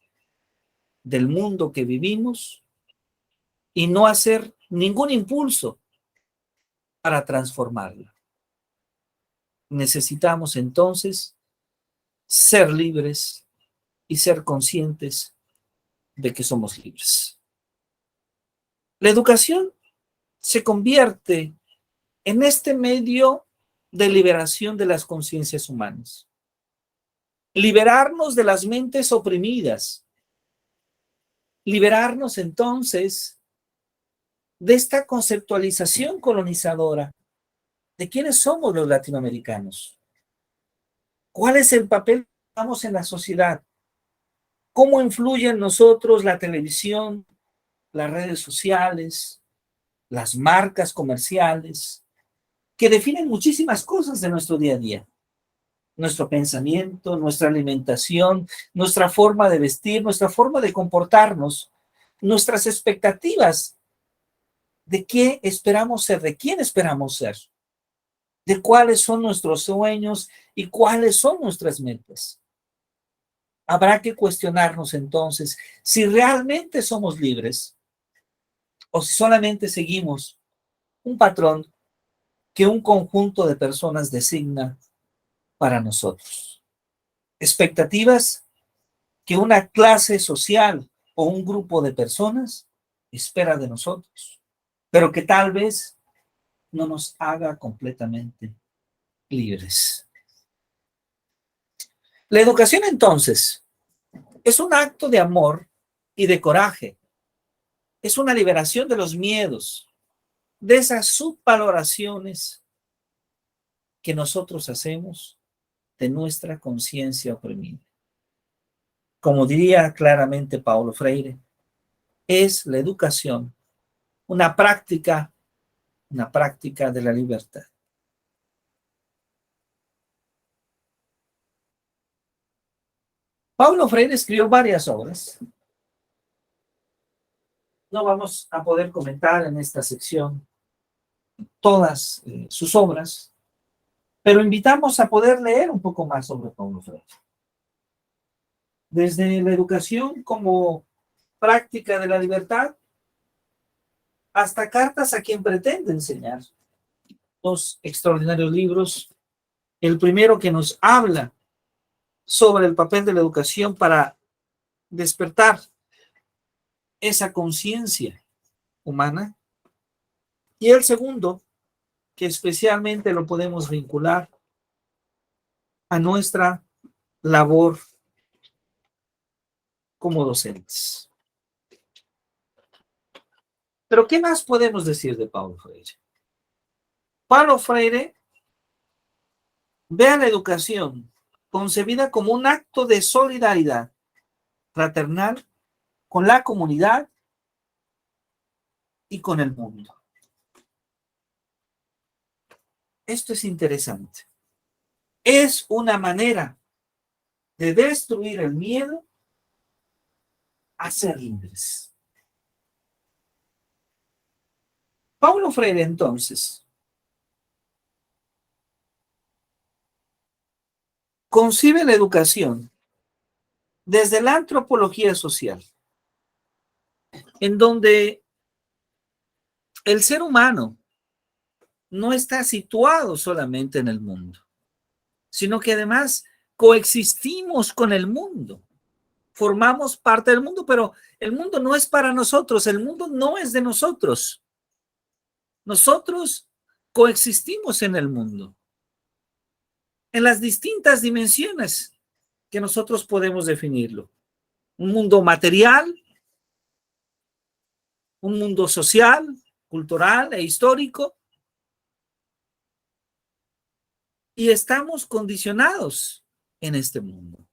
del mundo que vivimos y no hacer ningún impulso para transformarla. Necesitamos entonces ser libres y ser conscientes de que somos libres. La educación se convierte en este medio de liberación de las conciencias humanas. Liberarnos de las mentes oprimidas. Liberarnos entonces de esta conceptualización colonizadora de quiénes somos los latinoamericanos. ¿Cuál es el papel que jugamos en la sociedad? ¿Cómo influye en nosotros la televisión, las redes sociales, las marcas comerciales, que definen muchísimas cosas de nuestro día a día? Nuestro pensamiento, nuestra alimentación, nuestra forma de vestir, nuestra forma de comportarnos, nuestras expectativas de qué esperamos ser, de quién esperamos ser, de cuáles son nuestros sueños y cuáles son nuestras metas. Habrá que cuestionarnos entonces si realmente somos libres o si solamente seguimos un patrón que un conjunto de personas designa para nosotros. Expectativas que una clase social o un grupo de personas espera de nosotros, pero que tal vez no nos haga completamente libres. La educación entonces es un acto de amor y de coraje. Es una liberación de los miedos, de esas subvaloraciones que nosotros hacemos de nuestra conciencia oprimida. Como diría claramente Paulo Freire, es la educación una práctica de la libertad. Paulo Freire escribió varias obras, No vamos a poder comentar en esta sección todas sus obras, pero invitamos a poder leer un poco más sobre Paulo Freire. Desde la educación como práctica de la libertad hasta cartas a quien pretende enseñar. Dos extraordinarios libros. El primero que nos habla sobre el papel de la educación para despertar esa conciencia humana. Y el segundo, que especialmente lo podemos vincular a nuestra labor como docentes. Pero ¿qué más podemos decir de Paulo Freire? Paulo Freire ve a la educación concebida como un acto de solidaridad fraternal con la comunidad y con el mundo. Esto es interesante. Es una manera de destruir el miedo a ser libres. Paulo Freire, entonces, concibe la educación desde la antropología social, en donde el ser humano no está situado solamente en el mundo, sino que además coexistimos con el mundo, formamos parte del mundo, pero el mundo no es para nosotros, el mundo no es de nosotros. Nosotros coexistimos en el mundo, en las distintas dimensiones que nosotros podemos definirlo. Un mundo material, un mundo social, cultural e histórico. Y estamos condicionados en este mundo.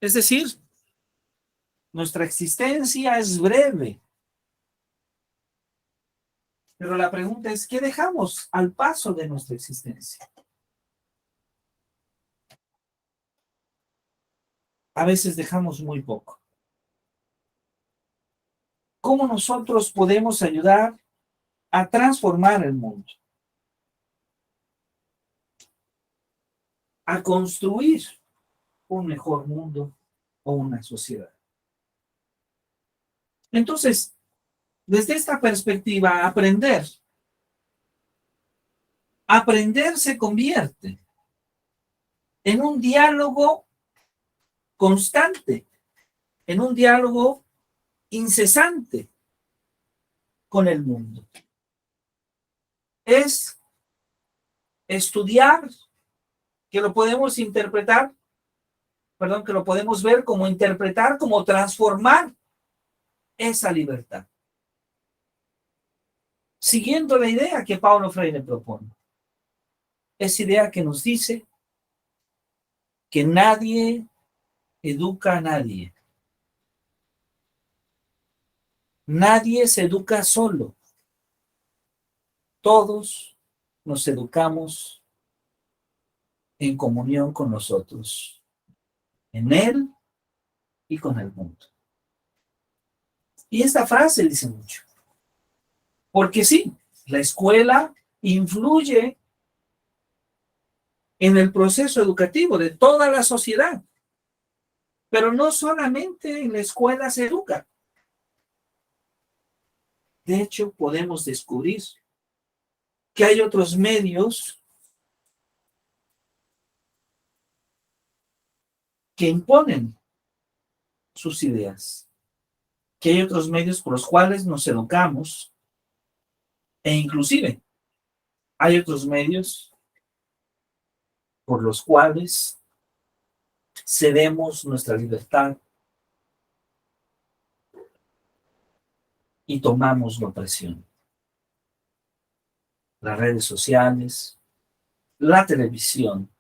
Es decir, nuestra existencia es breve. Pero la pregunta es, ¿qué dejamos al paso de nuestra existencia? A veces dejamos muy poco. ¿Cómo nosotros podemos ayudar a transformar el mundo? A construir un mejor mundo o una sociedad. Entonces, desde esta perspectiva, aprender se convierte en un diálogo constante, en un diálogo incesante con el mundo. Es estudiar, que lo podemos interpretar, que lo podemos ver como interpretar, como transformar esa libertad. Siguiendo la idea que Paulo Freire propone. Esa idea que nos dice que nadie educa a nadie. Nadie se educa solo. Todos nos educamos en comunión con nosotros, en él y con el mundo. Y esta frase dice mucho. Porque sí, la escuela influye en el proceso educativo de toda la sociedad. Pero no solamente en la escuela se educa. De hecho, podemos descubrir que hay otros medios que imponen sus ideas, que hay otros medios por los cuales nos educamos, e inclusive hay otros medios por los cuales cedemos nuestra libertad y tomamos la opresión. Las redes sociales, la televisión,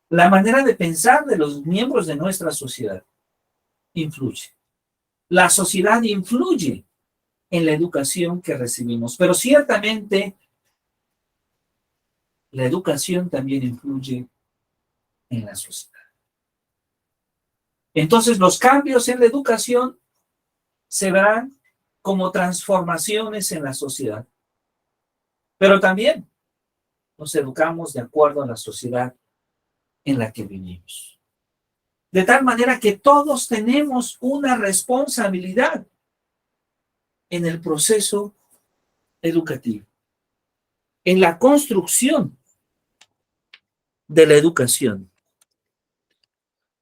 la manera de pensar de los miembros de nuestra sociedad influye. La sociedad influye en la educación que recibimos, pero ciertamente la educación también influye en la sociedad. Entonces, los cambios en la educación se verán como transformaciones en la sociedad. Pero también nos educamos de acuerdo a la sociedad en la que vivimos. De tal manera que todos tenemos una responsabilidad en el proceso educativo, en la construcción de la educación.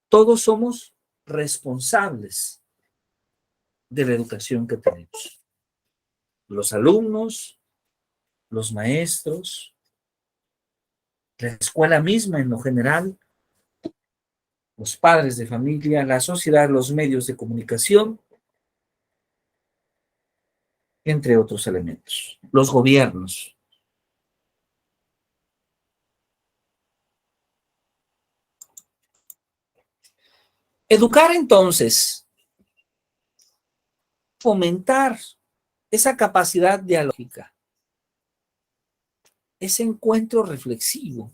Todos somos responsables de la educación que tenemos. Los alumnos, los maestros, la escuela misma en lo general, los padres de familia, la sociedad, los medios de comunicación, entre otros elementos. Los gobiernos. Educar entonces, fomentar esa capacidad dialógica, ese encuentro reflexivo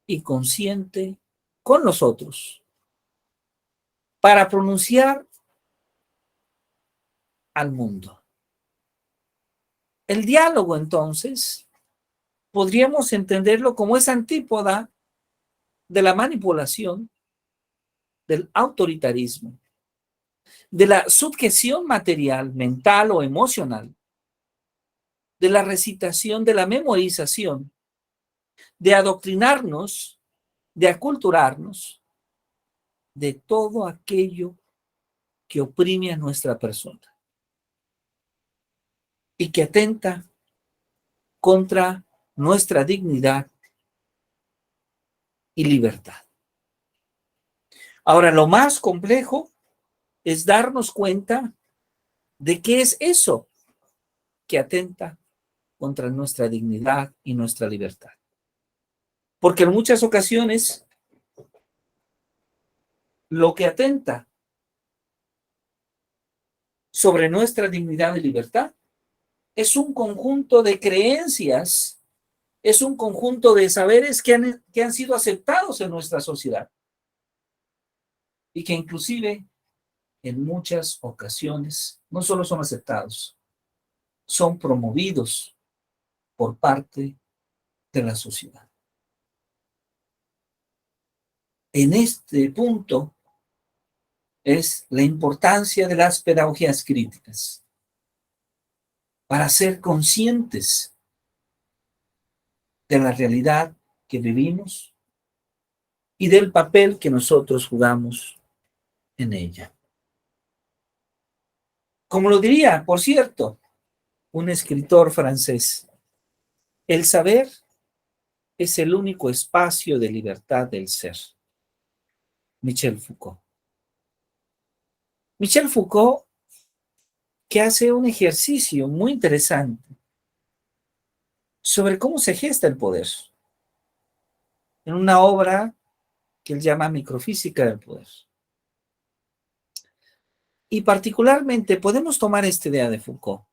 y consciente con los otros, para pronunciar al mundo. El diálogo, entonces, podríamos entenderlo como esa antípoda de la manipulación, del autoritarismo, de la subjeción material, mental o emocional, de la recitación, de la memorización, de adoctrinarnos, de aculturarnos, de todo aquello que oprime a nuestra persona y que atenta contra nuestra dignidad y libertad. Ahora, lo más complejo es darnos cuenta de qué es eso que atenta contra nuestra dignidad y nuestra libertad. Porque en muchas ocasiones lo que atenta sobre nuestra dignidad y libertad es un conjunto de creencias, es un conjunto de saberes que han sido aceptados en nuestra sociedad y que inclusive en muchas ocasiones no solo son aceptados, son promovidos por parte de la sociedad. En este punto es la importancia de las pedagogías críticas para ser conscientes de la realidad que vivimos y del papel que nosotros jugamos en ella. Como lo diría, por cierto, un escritor francés, el saber es el único espacio de libertad del ser. Michel Foucault. Michel Foucault, que hace un ejercicio muy interesante sobre cómo se gesta el poder, en una obra que él llama Microfísica del Poder. Y particularmente podemos tomar esta idea de Foucault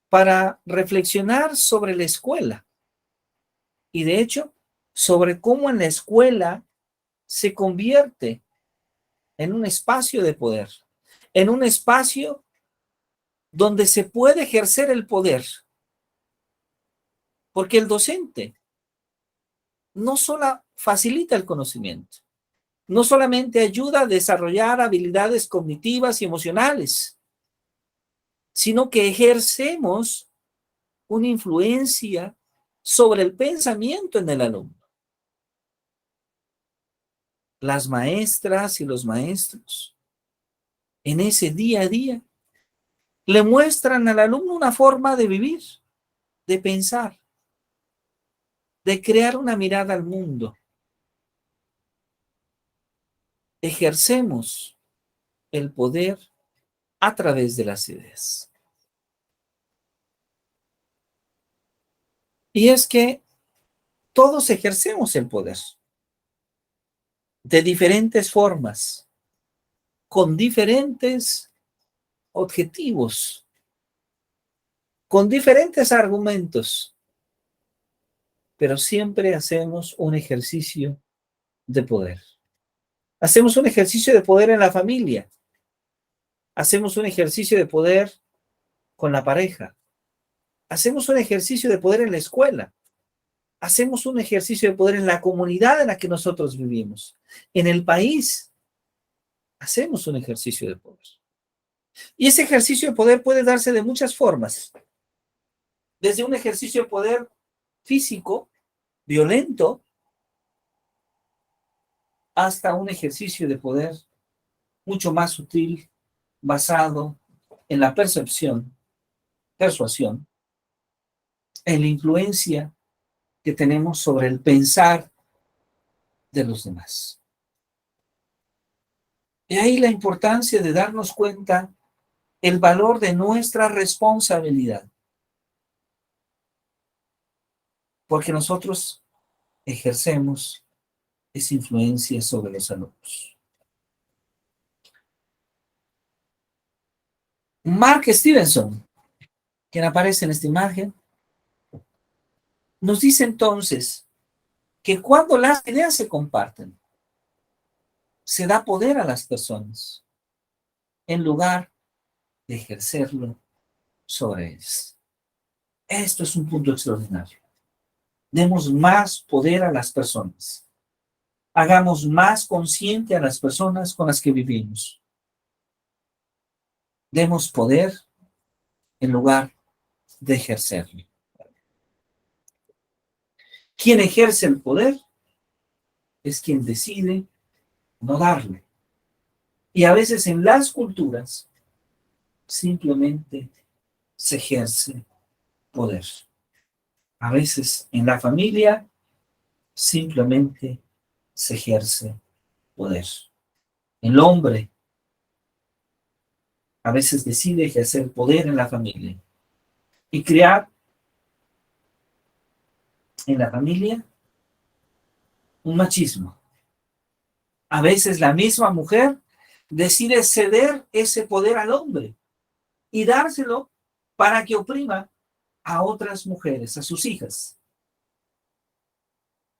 para reflexionar sobre la escuela y de hecho sobre cómo en la escuela se convierte en un espacio de poder, en un espacio donde se puede ejercer el poder, porque el docente no solo facilita el conocimiento, no solamente ayuda a desarrollar habilidades cognitivas y emocionales, sino que ejercemos una influencia sobre el pensamiento en el alumno. Las maestras y los maestros, en ese día a día, le muestran al alumno una forma de vivir, de pensar, de crear una mirada al mundo. Ejercemos el poder a través de las ideas. Y es que todos ejercemos el poder de diferentes formas, con diferentes objetivos, con diferentes argumentos, pero siempre hacemos un ejercicio de poder. Hacemos un ejercicio de poder en la familia. Hacemos un ejercicio de poder con la pareja. Hacemos un ejercicio de poder en la escuela. Hacemos un ejercicio de poder en la comunidad en la que nosotros vivimos. En el país, hacemos un ejercicio de poder. Y ese ejercicio de poder puede darse de muchas formas. Desde un ejercicio de poder físico, violento, hasta un ejercicio de poder mucho más sutil, basado en la persuasión, en la influencia que tenemos sobre el pensar de los demás. Y ahí la importancia de darnos cuenta el valor de nuestra responsabilidad. Porque nosotros ejercemos esa influencia sobre los alumnos. Mark Stevenson, quien aparece en esta imagen, nos dice entonces que cuando las ideas se comparten, se da poder a las personas en lugar de ejercerlo sobre ellas. Esto es un punto extraordinario. Demos más poder a las personas. Hagamos más consciente a las personas con las que vivimos. Demos poder en lugar de ejercerlo. Quien ejerce el poder es quien decide no darle. Y a veces en las culturas simplemente se ejerce poder. A veces en la familia simplemente se ejerce poder. El hombre a veces decide ejercer poder en la familia y crear en la familia un machismo. A veces la misma mujer decide ceder ese poder al hombre y dárselo para que oprima a otras mujeres, a sus hijas.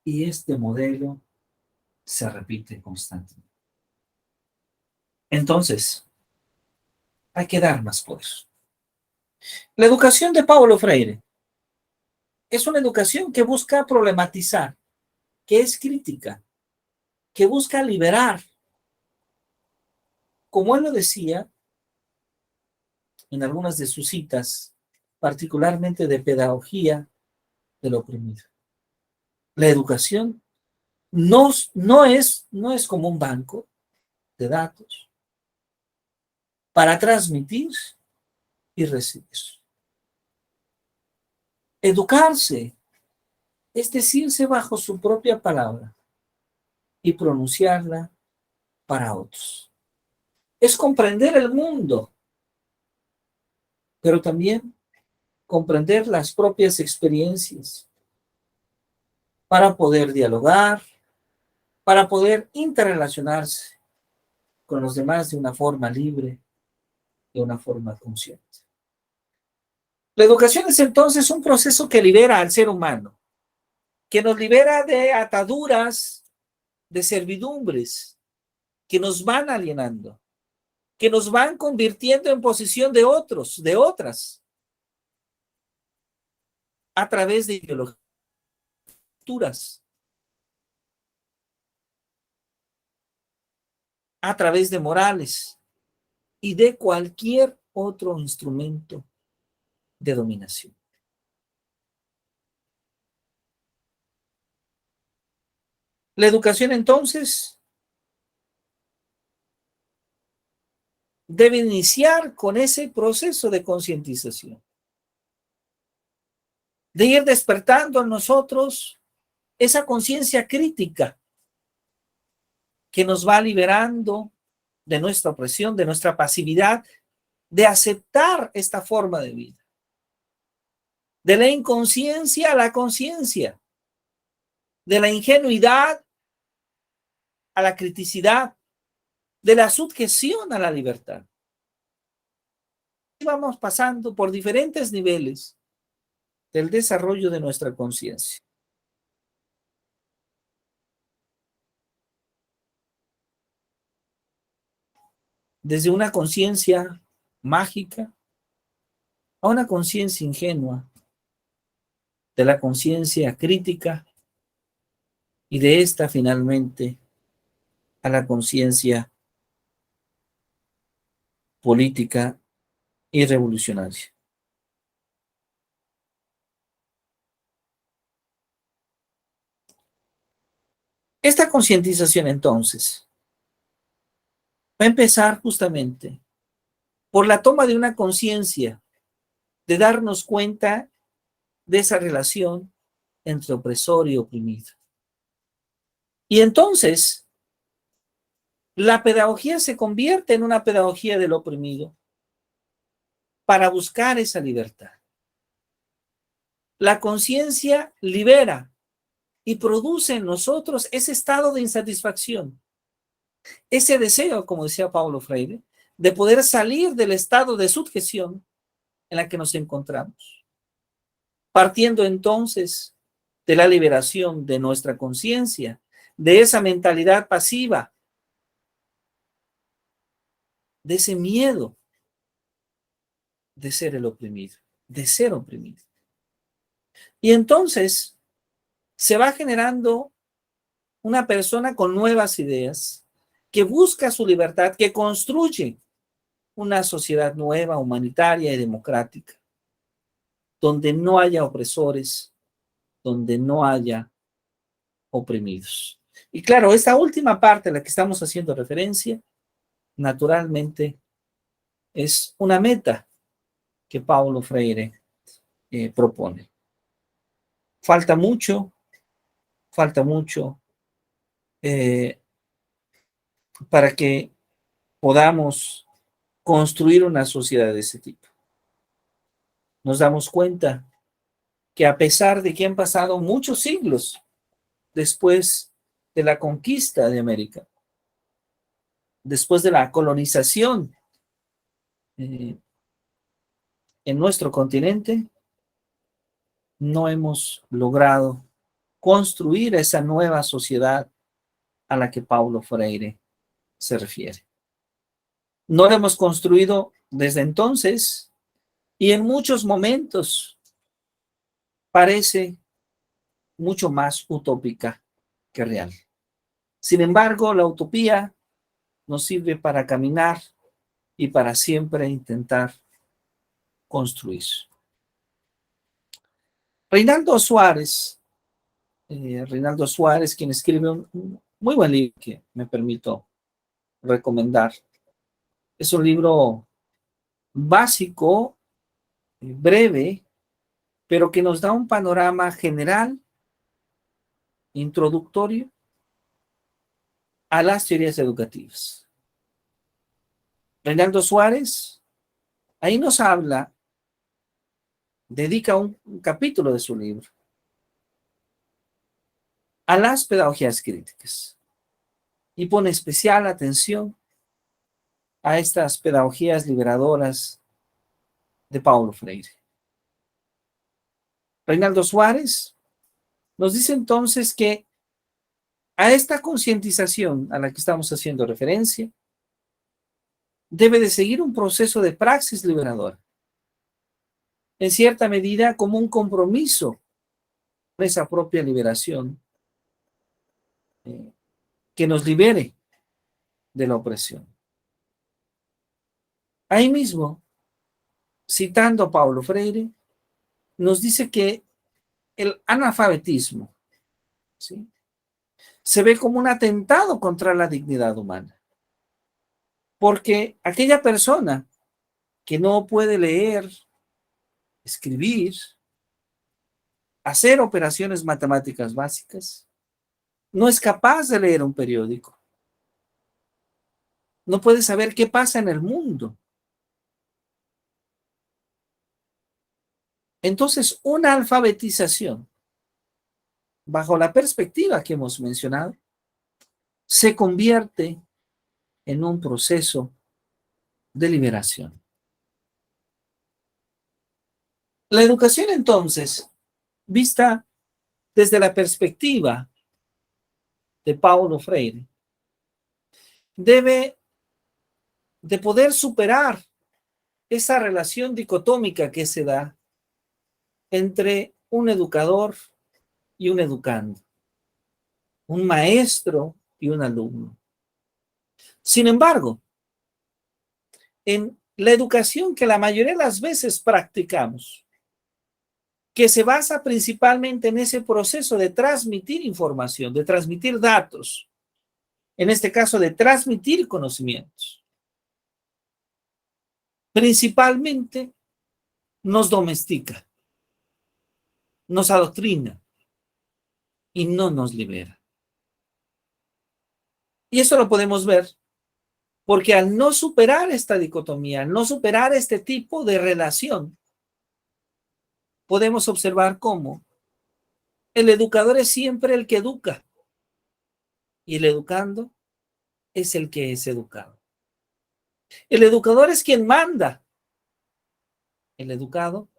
Y este modelo se repite constantemente. Entonces, hay que dar más poder. La educación de Paulo Freire es una educación que busca problematizar, que es crítica, que busca liberar. Como él lo decía en algunas de sus citas, particularmente de pedagogía del oprimido. La educación no es como un banco de datos para transmitir y recibir. Educarse es decirse bajo su propia palabra y pronunciarla para otros. Es comprender el mundo, pero también comprender las propias experiencias para poder dialogar, para poder interrelacionarse con los demás de una forma libre, de una forma consciente. La educación es entonces un proceso que libera al ser humano, que nos libera de ataduras, de servidumbres, que nos van alienando, que nos van convirtiendo en posición de otros, de otras, a través de ideologías, a través de morales y de cualquier otro instrumento de dominación. La educación entonces debe iniciar con ese proceso de concientización, de ir despertando en nosotros esa conciencia crítica que nos va liberando de nuestra opresión, de nuestra pasividad, de aceptar esta forma de vida, de la inconsciencia a la conciencia, de la ingenuidad a la criticidad, de la subjeción a la libertad. Y vamos pasando por diferentes niveles del desarrollo de nuestra conciencia. desde una conciencia mágica a una conciencia ingenua, de la conciencia crítica y de esta finalmente a la conciencia política y revolucionaria. Esta concientización entonces va a empezar justamente por la toma de una conciencia, de darnos cuenta de esa relación entre opresor y oprimido. Y entonces, la pedagogía se convierte en una pedagogía del oprimido para buscar esa libertad. La conciencia libera y produce en nosotros ese estado de insatisfacción, ese deseo, como decía Paulo Freire, de poder salir del estado de sujeción en la que nos encontramos. Partiendo entonces de la liberación de nuestra conciencia, de esa mentalidad pasiva, de ese miedo de ser el oprimido, de ser oprimido. Y entonces se va generando una persona con nuevas ideas, que busca su libertad, que construye una sociedad nueva, humanitaria y democrática, donde no haya opresores, donde no haya oprimidos. Y claro, esta última parte a la que estamos haciendo referencia, naturalmente, es una meta que Paulo Freire propone. Falta mucho eh, para que podamos construir una sociedad de ese tipo. Nos damos cuenta que a pesar de que han pasado muchos siglos después de la conquista de América, después de la colonización en nuestro continente, no hemos logrado construir esa nueva sociedad a la que Paulo Freire se refiere. No la hemos construido desde entonces y en muchos momentos parece mucho más utópica que real. Sin embargo, la utopía nos sirve para caminar y para siempre intentar construir. Reinaldo Suárez, quien escribe un muy buen libro que me permito recomendar. Es un libro básico, breve, pero que nos da un panorama general, introductorio, a las teorías educativas. Reinaldo Suárez, ahí nos habla, dedica un capítulo de su libro a las pedagogías críticas y pone especial atención a estas pedagogías liberadoras de Paulo Freire. Reinaldo Suárez nos dice entonces que a esta concientización a la que estamos haciendo referencia debe de seguir un proceso de praxis liberadora, en cierta medida como un compromiso con esa propia liberación que nos libere de la opresión. Ahí mismo, citando a Paulo Freire, nos dice que el analfabetismo, ¿sí?, se ve como un atentado contra la dignidad humana. Porque aquella persona que no puede leer, escribir, hacer operaciones matemáticas básicas, no es capaz de leer un periódico. No puede saber qué pasa en el mundo. Entonces, una alfabetización, bajo la perspectiva que hemos mencionado, se convierte en un proceso de liberación. La educación, entonces, vista desde la perspectiva de Paulo Freire, debe de poder superar esa relación dicotómica que se da entre un educador y un educando, un maestro y un alumno. Sin embargo, en la educación que la mayoría de las veces practicamos, que se basa principalmente en ese proceso de transmitir información, de transmitir datos, en este caso de transmitir conocimientos, principalmente nos domestica, nos adoctrina y no nos libera. Y eso lo podemos ver porque al no superar esta dicotomía, al no superar este tipo de relación, podemos observar cómo el educador es siempre el que educa y el educando es el que es educado. El educador es quien manda, el educado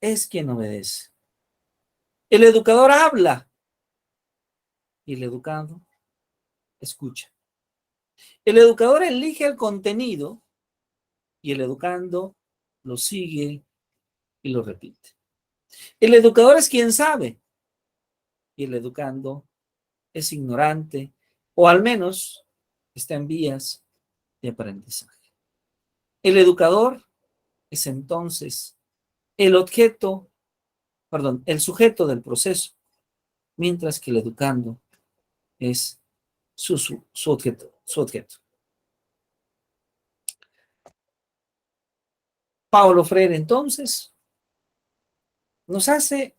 es quien obedece. El educador habla y el educado escucha. El educador elige el contenido y el educando lo sigue y lo repite. El educador es quien sabe y el educando es ignorante o al menos está en vías de aprendizaje. El educador es entonces el sujeto del proceso, mientras que el educando es su objeto. Paulo Freire entonces nos hace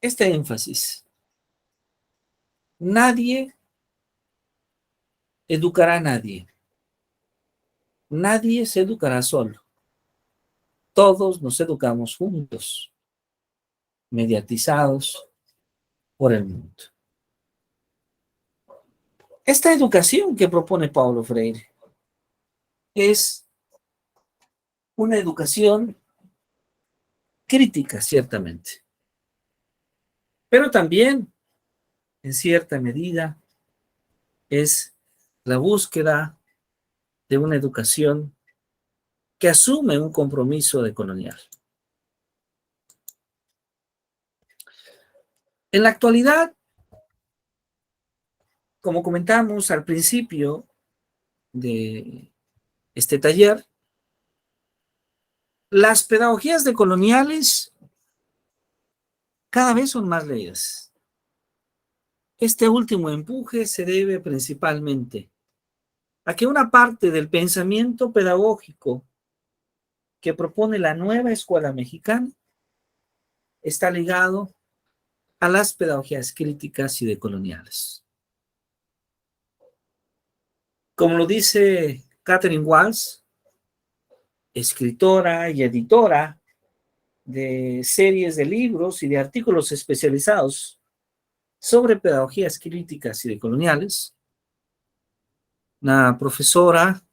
este énfasis. Nadie educará a nadie. Nadie se educará solo. Todos nos educamos juntos, mediatizados por el mundo. Esta educación que propone Paulo Freire es una educación crítica, ciertamente, pero también, en cierta medida, es la búsqueda de una educación que asume un compromiso decolonial. En la actualidad, como comentamos al principio de este taller, las pedagogías decoloniales cada vez son más leídas. Este último empuje se debe principalmente a que una parte del pensamiento pedagógico que propone la nueva escuela mexicana está ligado a las pedagogías críticas y decoloniales. Como lo dice Catherine Walsh, escritora y editora de series de libros y de artículos especializados sobre pedagogías críticas y decoloniales, una profesora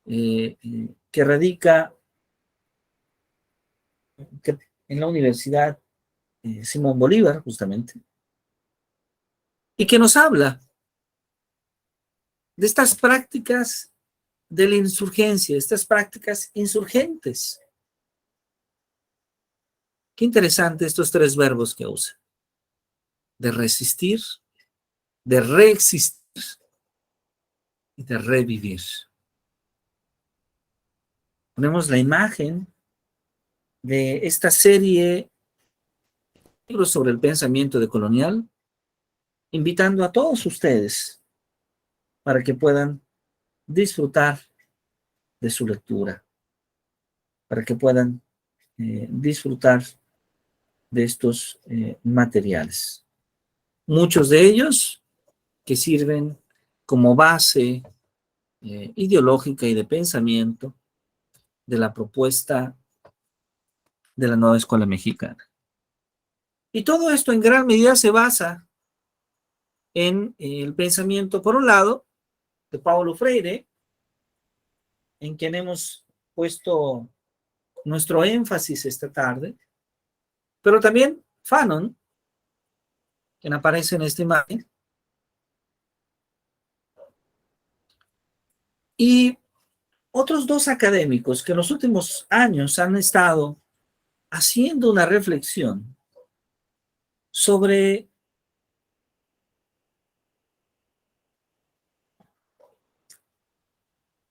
que radica en la Universidad Simón Bolívar, justamente, y que nos habla de estas prácticas de la insurgencia, estas prácticas insurgentes. Qué interesante estos tres verbos que usa: de resistir, de reexistir y de revivir. Ponemos la imagen de esta serie de libros sobre el pensamiento decolonial, invitando a todos ustedes para que puedan disfrutar de su lectura, para que puedan disfrutar de estos materiales. Muchos de ellos que sirven como base ideológica y de pensamiento de la propuesta de la nueva escuela mexicana. Y todo esto en gran medida se basa en el pensamiento, por un lado, de Paulo Freire, en quien hemos puesto nuestro énfasis esta tarde, pero también Fanon, quien aparece en esta imagen, Y otros dos académicos que en los últimos años han estado haciendo una reflexión sobre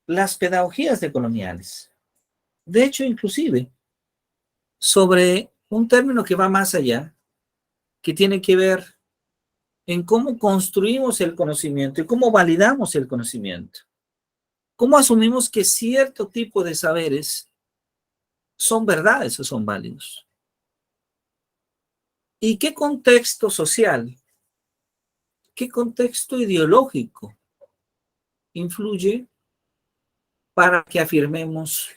las pedagogías decoloniales. De hecho, inclusive, sobre un término que va más allá, que tiene que ver en cómo construimos el conocimiento y cómo validamos el conocimiento. Cómo asumimos que cierto tipo de saberes son verdades o son válidos. ¿Y qué contexto social, qué contexto ideológico influye para que afirmemos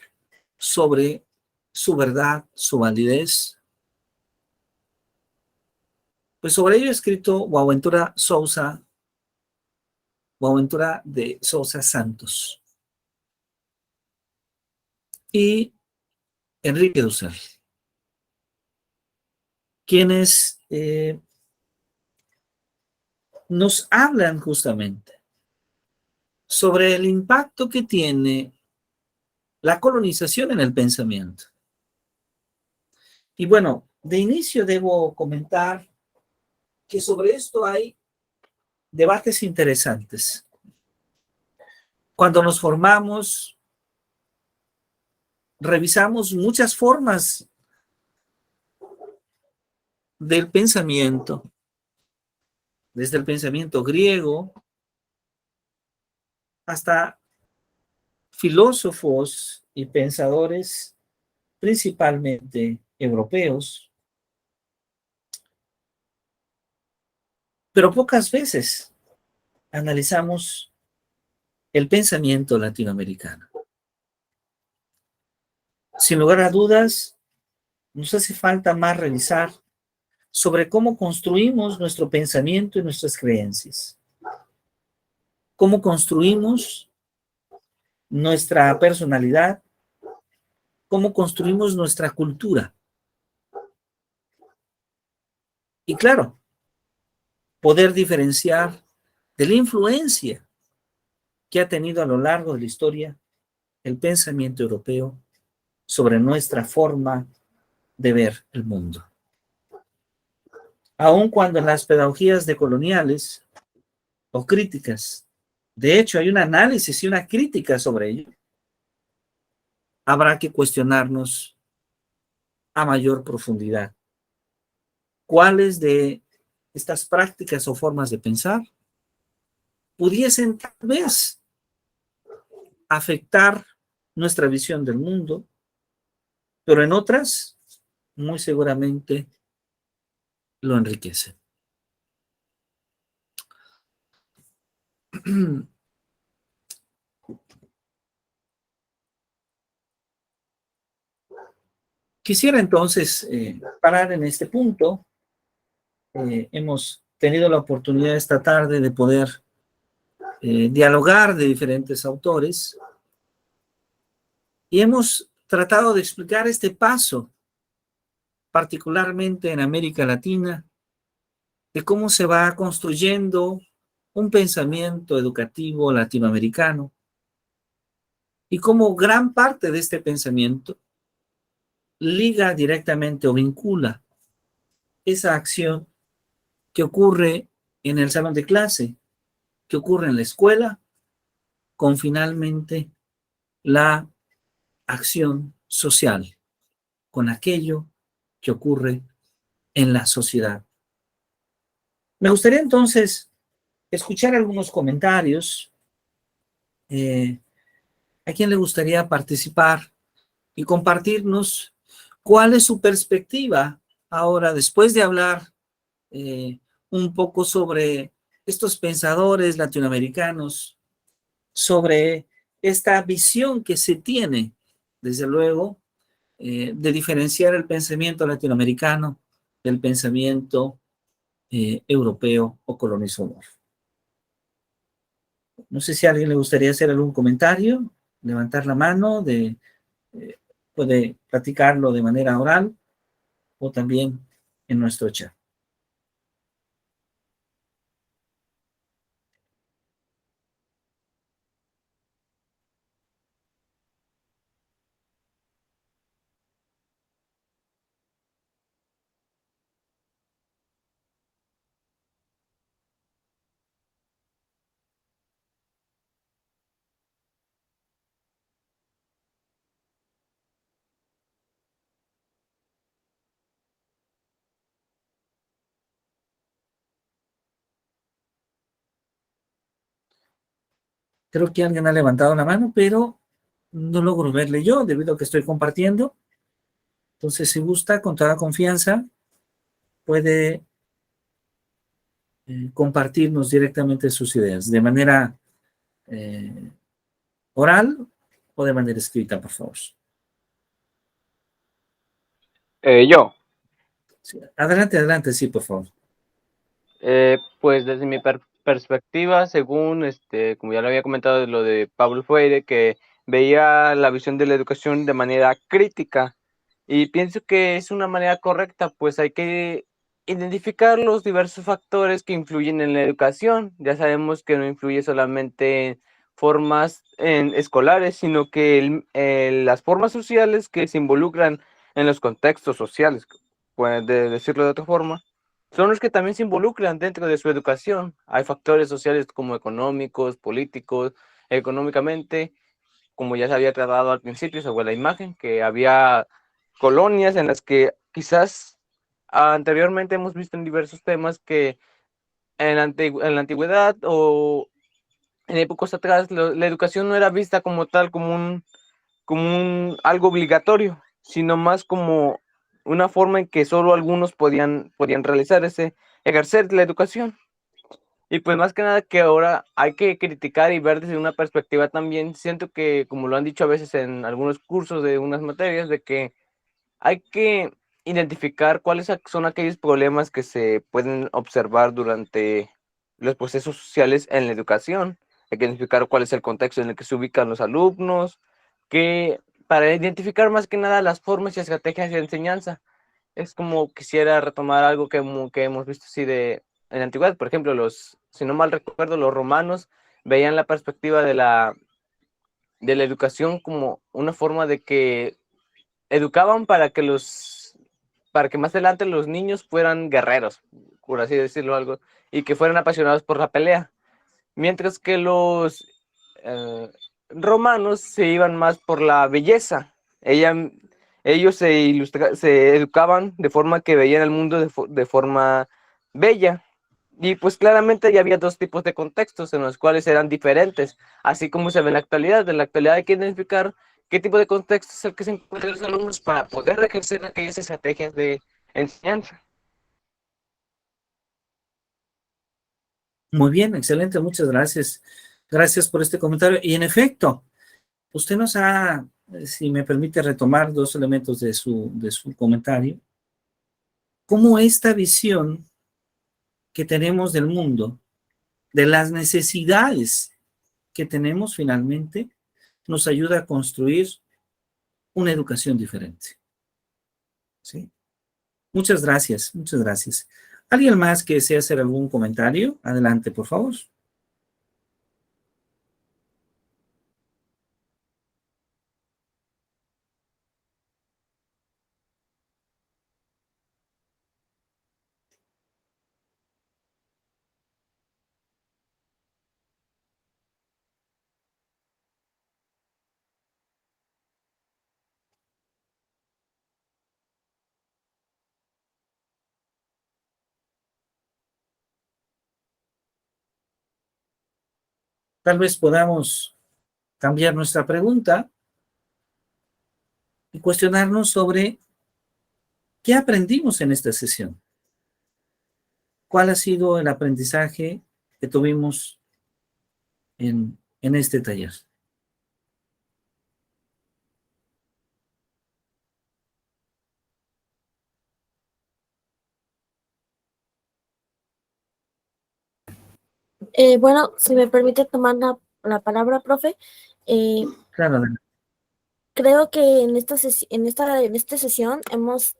sobre su verdad, su validez? Pues sobre ello ha escrito Boaventura de Sousa Santos y Enrique Dussel, quienes nos hablan justamente sobre el impacto que tiene la colonización en el pensamiento. Y bueno, de inicio debo comentar que sobre esto hay debates interesantes. Cuando nos formamos, revisamos muchas formas del pensamiento, desde el pensamiento griego hasta filósofos y pensadores principalmente europeos, pero pocas veces analizamos el pensamiento latinoamericano. Sin lugar a dudas, nos hace falta más revisar sobre cómo construimos nuestro pensamiento y nuestras creencias, cómo construimos nuestra personalidad, cómo construimos nuestra cultura. Y claro, poder diferenciar de la influencia que ha tenido a lo largo de la historia el pensamiento europeo sobre nuestra forma de ver el mundo. Aun cuando en las pedagogías decoloniales o críticas, de hecho hay un análisis y una crítica sobre ello, habrá que cuestionarnos a mayor profundidad cuáles de estas prácticas o formas de pensar pudiesen tal vez afectar nuestra visión del mundo, pero en otras muy seguramente lo enriquecen. Quisiera entonces parar en este punto. Hemos tenido la oportunidad esta tarde de poder dialogar de diferentes autores y hemos tratado de explicar este paso, particularmente en América Latina, de cómo se va construyendo un pensamiento educativo latinoamericano y cómo gran parte de este pensamiento liga directamente o vincula esa acción que ocurre en el salón de clase, que ocurre en la escuela, con finalmente la acción social, con aquello que ocurre en la sociedad. Me gustaría entonces escuchar algunos comentarios. ¿A quién le gustaría participar y compartirnos cuál es su perspectiva ahora, después de hablar un poco sobre estos pensadores latinoamericanos, sobre esta visión que se tiene, desde luego, de diferenciar el pensamiento latinoamericano del pensamiento europeo o colonizador? No sé si a alguien le gustaría hacer algún comentario, levantar la mano, puede platicarlo de manera oral o también en nuestro chat. Creo que alguien ha levantado la mano, pero no logro verle yo debido a que estoy compartiendo. Entonces, si gusta, con toda confianza, puede compartirnos directamente sus ideas de manera eh, oral o de manera escrita, por favor. Yo, Sí, adelante, adelante, sí, por favor. pues desde mi perspectiva, según como ya lo había comentado, lo de Pablo Freire, que veía la visión de la educación de manera crítica, y pienso que es una manera correcta, pues hay que identificar los diversos factores que influyen en la educación. Ya sabemos que no influye solamente en formas escolares, sino que las formas sociales que se involucran en los contextos sociales, pues de decirlo de otra forma, son los que también se involucran dentro de su educación. Hay factores sociales como económicos, políticos, económicamente, como ya se había tratado al principio sobre la imagen, que había colonias en las que quizás anteriormente hemos visto en diversos temas que en la antigüedad o en épocas atrás la educación no era vista como tal, como un algo obligatorio, sino más como una forma en que solo algunos podían realizar ejercer la educación. Y pues más que nada que ahora hay que criticar y ver desde una perspectiva también, siento que como lo han dicho a veces en algunos cursos de unas materias, de que hay que identificar cuáles son aquellos problemas que se pueden observar durante los procesos sociales en la educación. Hay que identificar cuál es el contexto en el que se ubican los alumnos, que para identificar más que nada las formas y estrategias de enseñanza. Es como quisiera retomar algo que hemos visto así en la antigüedad. Por ejemplo, si no mal recuerdo, los romanos veían la perspectiva de la educación como una forma de que educaban para que más adelante los niños fueran guerreros, por así decirlo algo, y que fueran apasionados por la pelea, mientras que los romanos se iban más por la belleza. Ellos se educaban de forma que veían el mundo de forma bella. Y pues claramente ya había dos tipos de contextos en los cuales eran diferentes, así como se ve en la actualidad. En la actualidad hay que identificar qué tipo de contexto es el que se encuentran los alumnos para poder ejercer aquellas estrategias de enseñanza. Muy bien, excelente, muchas gracias. Gracias por este comentario. Y en efecto, usted nos ha, si me permite retomar dos elementos de su comentario, cómo esta visión que tenemos del mundo, de las necesidades que tenemos finalmente, nos ayuda a construir una educación diferente. ¿Sí? Muchas gracias, muchas gracias. ¿Alguien más que desea hacer algún comentario? Adelante, por favor. Tal vez podamos cambiar nuestra pregunta y cuestionarnos sobre qué aprendimos en esta sesión. ¿Cuál ha sido el aprendizaje que tuvimos en este taller? Bueno, si me permite tomar la palabra, profe, Claro, adelante. creo que en esta sesión hemos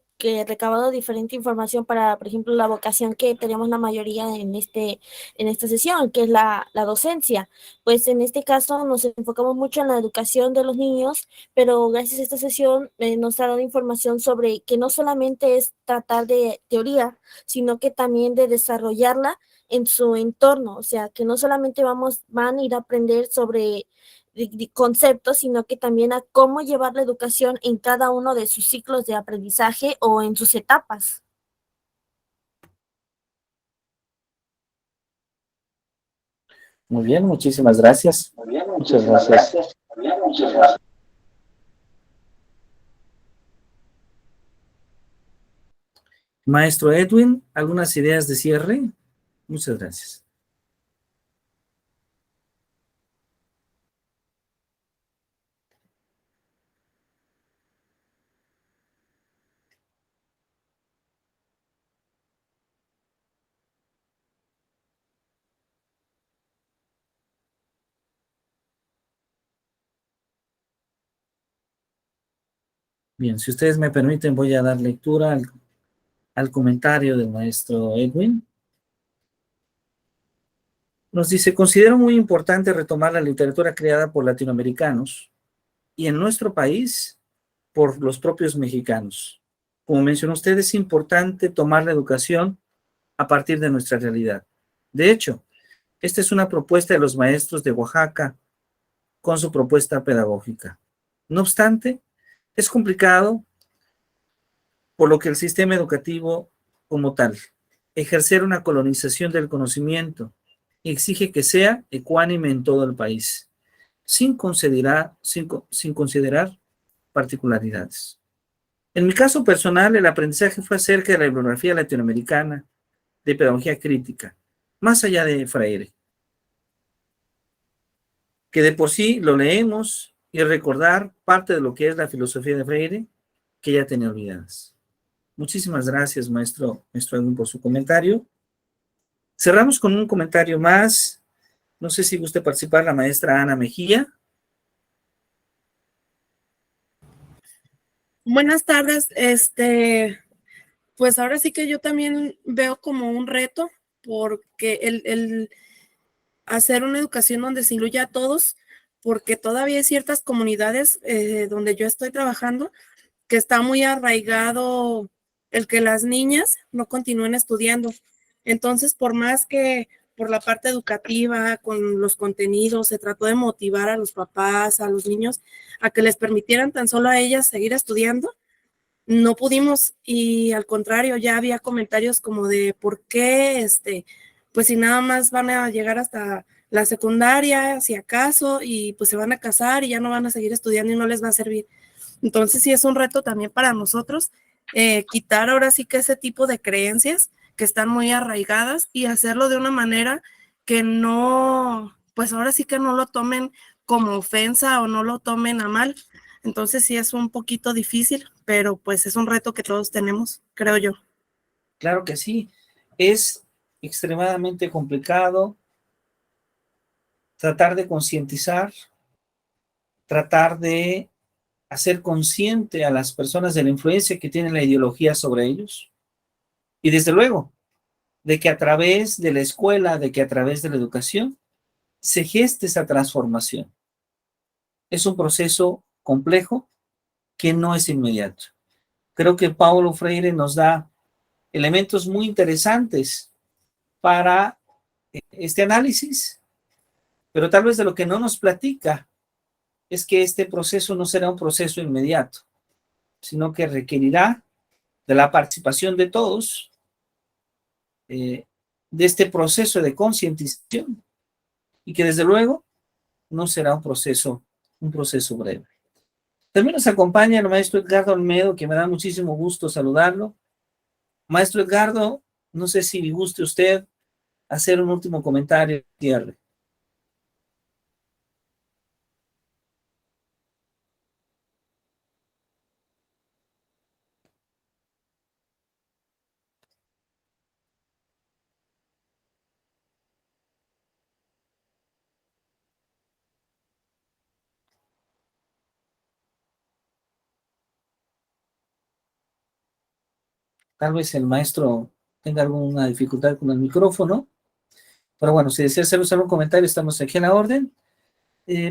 recabado diferente información para, por ejemplo, la vocación que tenemos la mayoría en esta sesión, que es la docencia. Pues en este caso nos enfocamos mucho en la educación de los niños, pero gracias a esta sesión nos ha dado información sobre que no solamente es tratar de teoría, sino que también de desarrollarla en su entorno. O sea, que no solamente van a ir a aprender sobre de conceptos, sino que también a cómo llevar la educación en cada uno de sus ciclos de aprendizaje o en sus etapas. Muy bien, muchísimas gracias. Muchas gracias. Maestro Edwin, ¿algunas ideas de cierre? Muchas gracias. Bien, si ustedes me permiten, voy a dar lectura al comentario del maestro Edwin. Nos dice, considero muy importante retomar la literatura creada por latinoamericanos y en nuestro país por los propios mexicanos. Como mencionó usted, es importante tomar la educación a partir de nuestra realidad. De hecho, esta es una propuesta de los maestros de Oaxaca con su propuesta pedagógica. No obstante, es complicado por lo que el sistema educativo como tal, ejercer una colonización del conocimiento exige que sea ecuánime en todo el país, sin considerar particularidades. En mi caso personal, el aprendizaje fue acerca de la bibliografía latinoamericana, de pedagogía crítica, más allá de Freire, que de por sí lo leemos y recordar parte de lo que es la filosofía de Freire, que ya tenía olvidadas. Muchísimas gracias, maestro Edwin, por su comentario. Cerramos con un comentario más. No sé si guste participar la maestra Ana Mejía. Buenas tardes. Pues ahora sí que yo también veo como un reto, porque el hacer una educación donde se incluya a todos, porque todavía hay ciertas comunidades donde yo estoy trabajando que está muy arraigado el que las niñas no continúen estudiando. Entonces, por más que por la parte educativa, con los contenidos, se trató de motivar a los papás, a los niños, a que les permitieran tan solo a ellas seguir estudiando, no pudimos, y al contrario, ya había comentarios como de por qué, pues si nada más van a llegar hasta la secundaria, si acaso, y pues se van a casar y ya no van a seguir estudiando y no les va a servir. Entonces sí es un reto también para nosotros, quitar ahora sí que ese tipo de creencias que están muy arraigadas y hacerlo de una manera que no, pues ahora sí que no lo tomen como ofensa o no lo tomen a mal. Entonces sí es un poquito difícil, pero pues es un reto que todos tenemos, creo yo. Claro que sí. Es extremadamente complicado tratar de concientizar, tratar de hacer consciente a las personas de la influencia que tiene la ideología sobre ellos. Y desde luego, de que a través de la escuela, de que a través de la educación, se geste esa transformación. Es un proceso complejo que no es inmediato. Creo que Paulo Freire nos da elementos muy interesantes para este análisis, pero tal vez de lo que no nos platica es que este proceso no será un proceso inmediato, sino que requerirá de la participación de todos, de este proceso de concientización, y que desde luego no será un proceso breve. También nos acompaña el maestro Edgardo Olmedo, que me da muchísimo gusto saludarlo. Maestro Edgardo, no sé si guste usted hacer un último comentario de cierre. Tal vez el maestro tenga alguna dificultad con el micrófono, pero bueno, si desea hacer algún comentario, estamos aquí en la orden.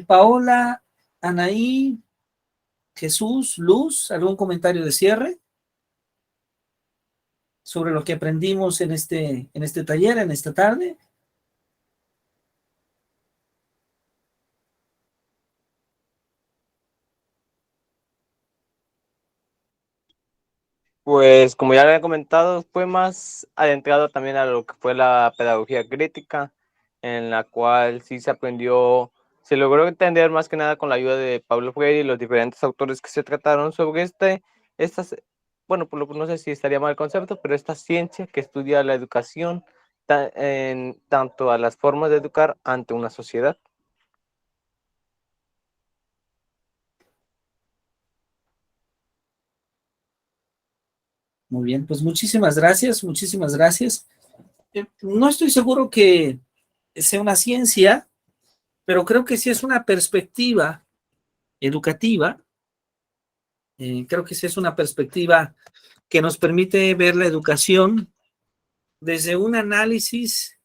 Paola, Anaí, Jesús, Luz, ¿algún comentario de cierre sobre lo que aprendimos en este taller, en esta tarde? Pues como ya lo he comentado, fue más adentrado también a lo que fue la pedagogía crítica, en la cual sí se aprendió, se logró entender más que nada con la ayuda de Pablo Freire y los diferentes autores que se trataron sobre estas, bueno, no sé si estaría mal el concepto, pero esta ciencia que estudia la educación en tanto a las formas de educar ante una sociedad. Muy bien, pues muchísimas gracias, muchísimas gracias. No estoy seguro que sea una ciencia, pero creo que sí es una perspectiva educativa. Creo que sí es una perspectiva que nos permite ver la educación desde un análisis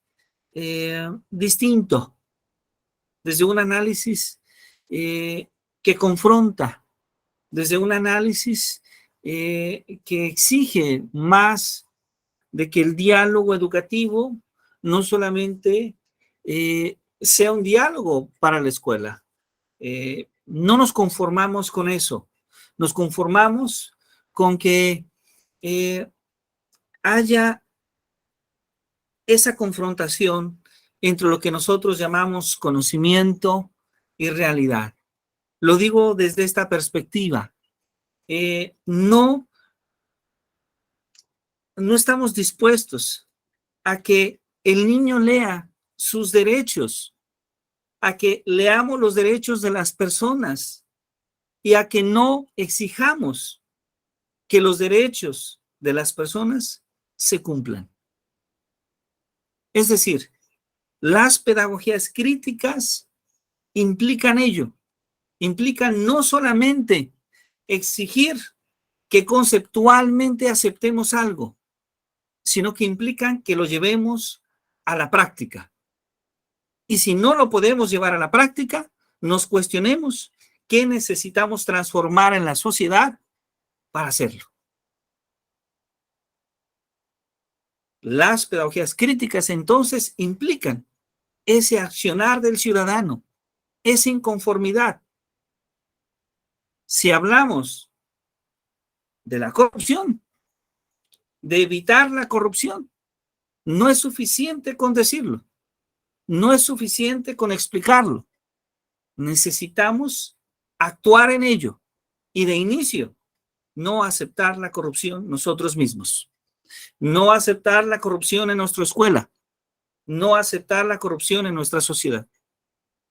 distinto, desde un análisis que confronta, desde un análisis que exige más de que el diálogo educativo no solamente sea un diálogo para la escuela. No nos conformamos con eso, nos conformamos con que haya esa confrontación entre lo que nosotros llamamos conocimiento y realidad. Lo digo desde esta perspectiva. No estamos dispuestos a que el niño lea sus derechos, a que leamos los derechos de las personas y a que no exijamos que los derechos de las personas se cumplan. Es decir, las pedagogías críticas implican ello, implican no solamente exigir que conceptualmente aceptemos algo, sino que implican que lo llevemos a la práctica. Y si no lo podemos llevar a la práctica, nos cuestionemos qué necesitamos transformar en la sociedad para hacerlo. Las pedagogías críticas entonces implican ese accionar del ciudadano, esa inconformidad. Si hablamos de la corrupción, de evitar la corrupción, no es suficiente con decirlo, no es suficiente con explicarlo. Necesitamos actuar en ello y de inicio no aceptar la corrupción nosotros mismos, no aceptar la corrupción en nuestra escuela, no aceptar la corrupción en nuestra sociedad.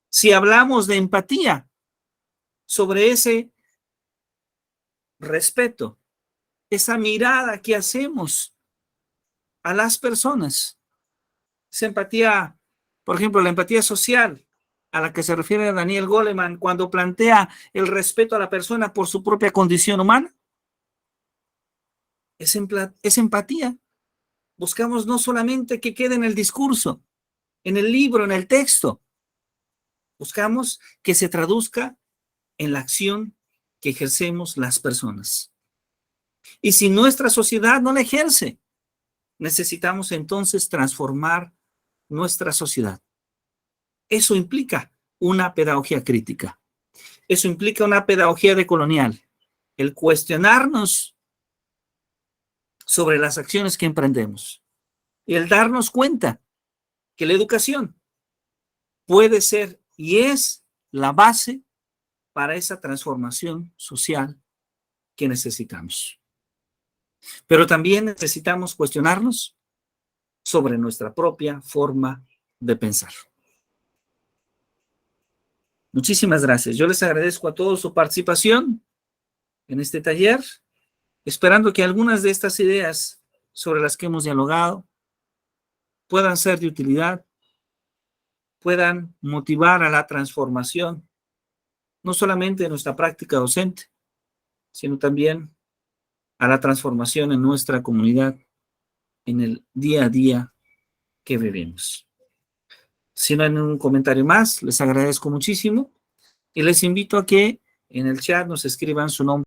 Si hablamos de empatía, sobre ese respeto, esa mirada que hacemos a las personas, esa empatía, por ejemplo, la empatía social a la que se refiere Daniel Goleman cuando plantea el respeto a la persona por su propia condición humana, es empatía. Buscamos no solamente que quede en el discurso, en el libro, en el texto. Buscamos que se traduzca en la acción que ejercemos las personas. Y si nuestra sociedad no la ejerce, necesitamos entonces transformar nuestra sociedad. Eso implica una pedagogía crítica. Eso implica una pedagogía decolonial. El cuestionarnos sobre las acciones que emprendemos y el darnos cuenta que la educación puede ser y es la base para esa transformación social que necesitamos. Pero también necesitamos cuestionarnos sobre nuestra propia forma de pensar. Muchísimas gracias. Yo les agradezco a todos su participación en este taller, esperando que algunas de estas ideas sobre las que hemos dialogado puedan ser de utilidad, puedan motivar a la transformación, no solamente de nuestra práctica docente, sino también a la transformación en nuestra comunidad, en el día a día que vivimos. Si no hay ningún comentario más, les agradezco muchísimo y les invito a que en el chat nos escriban su nombre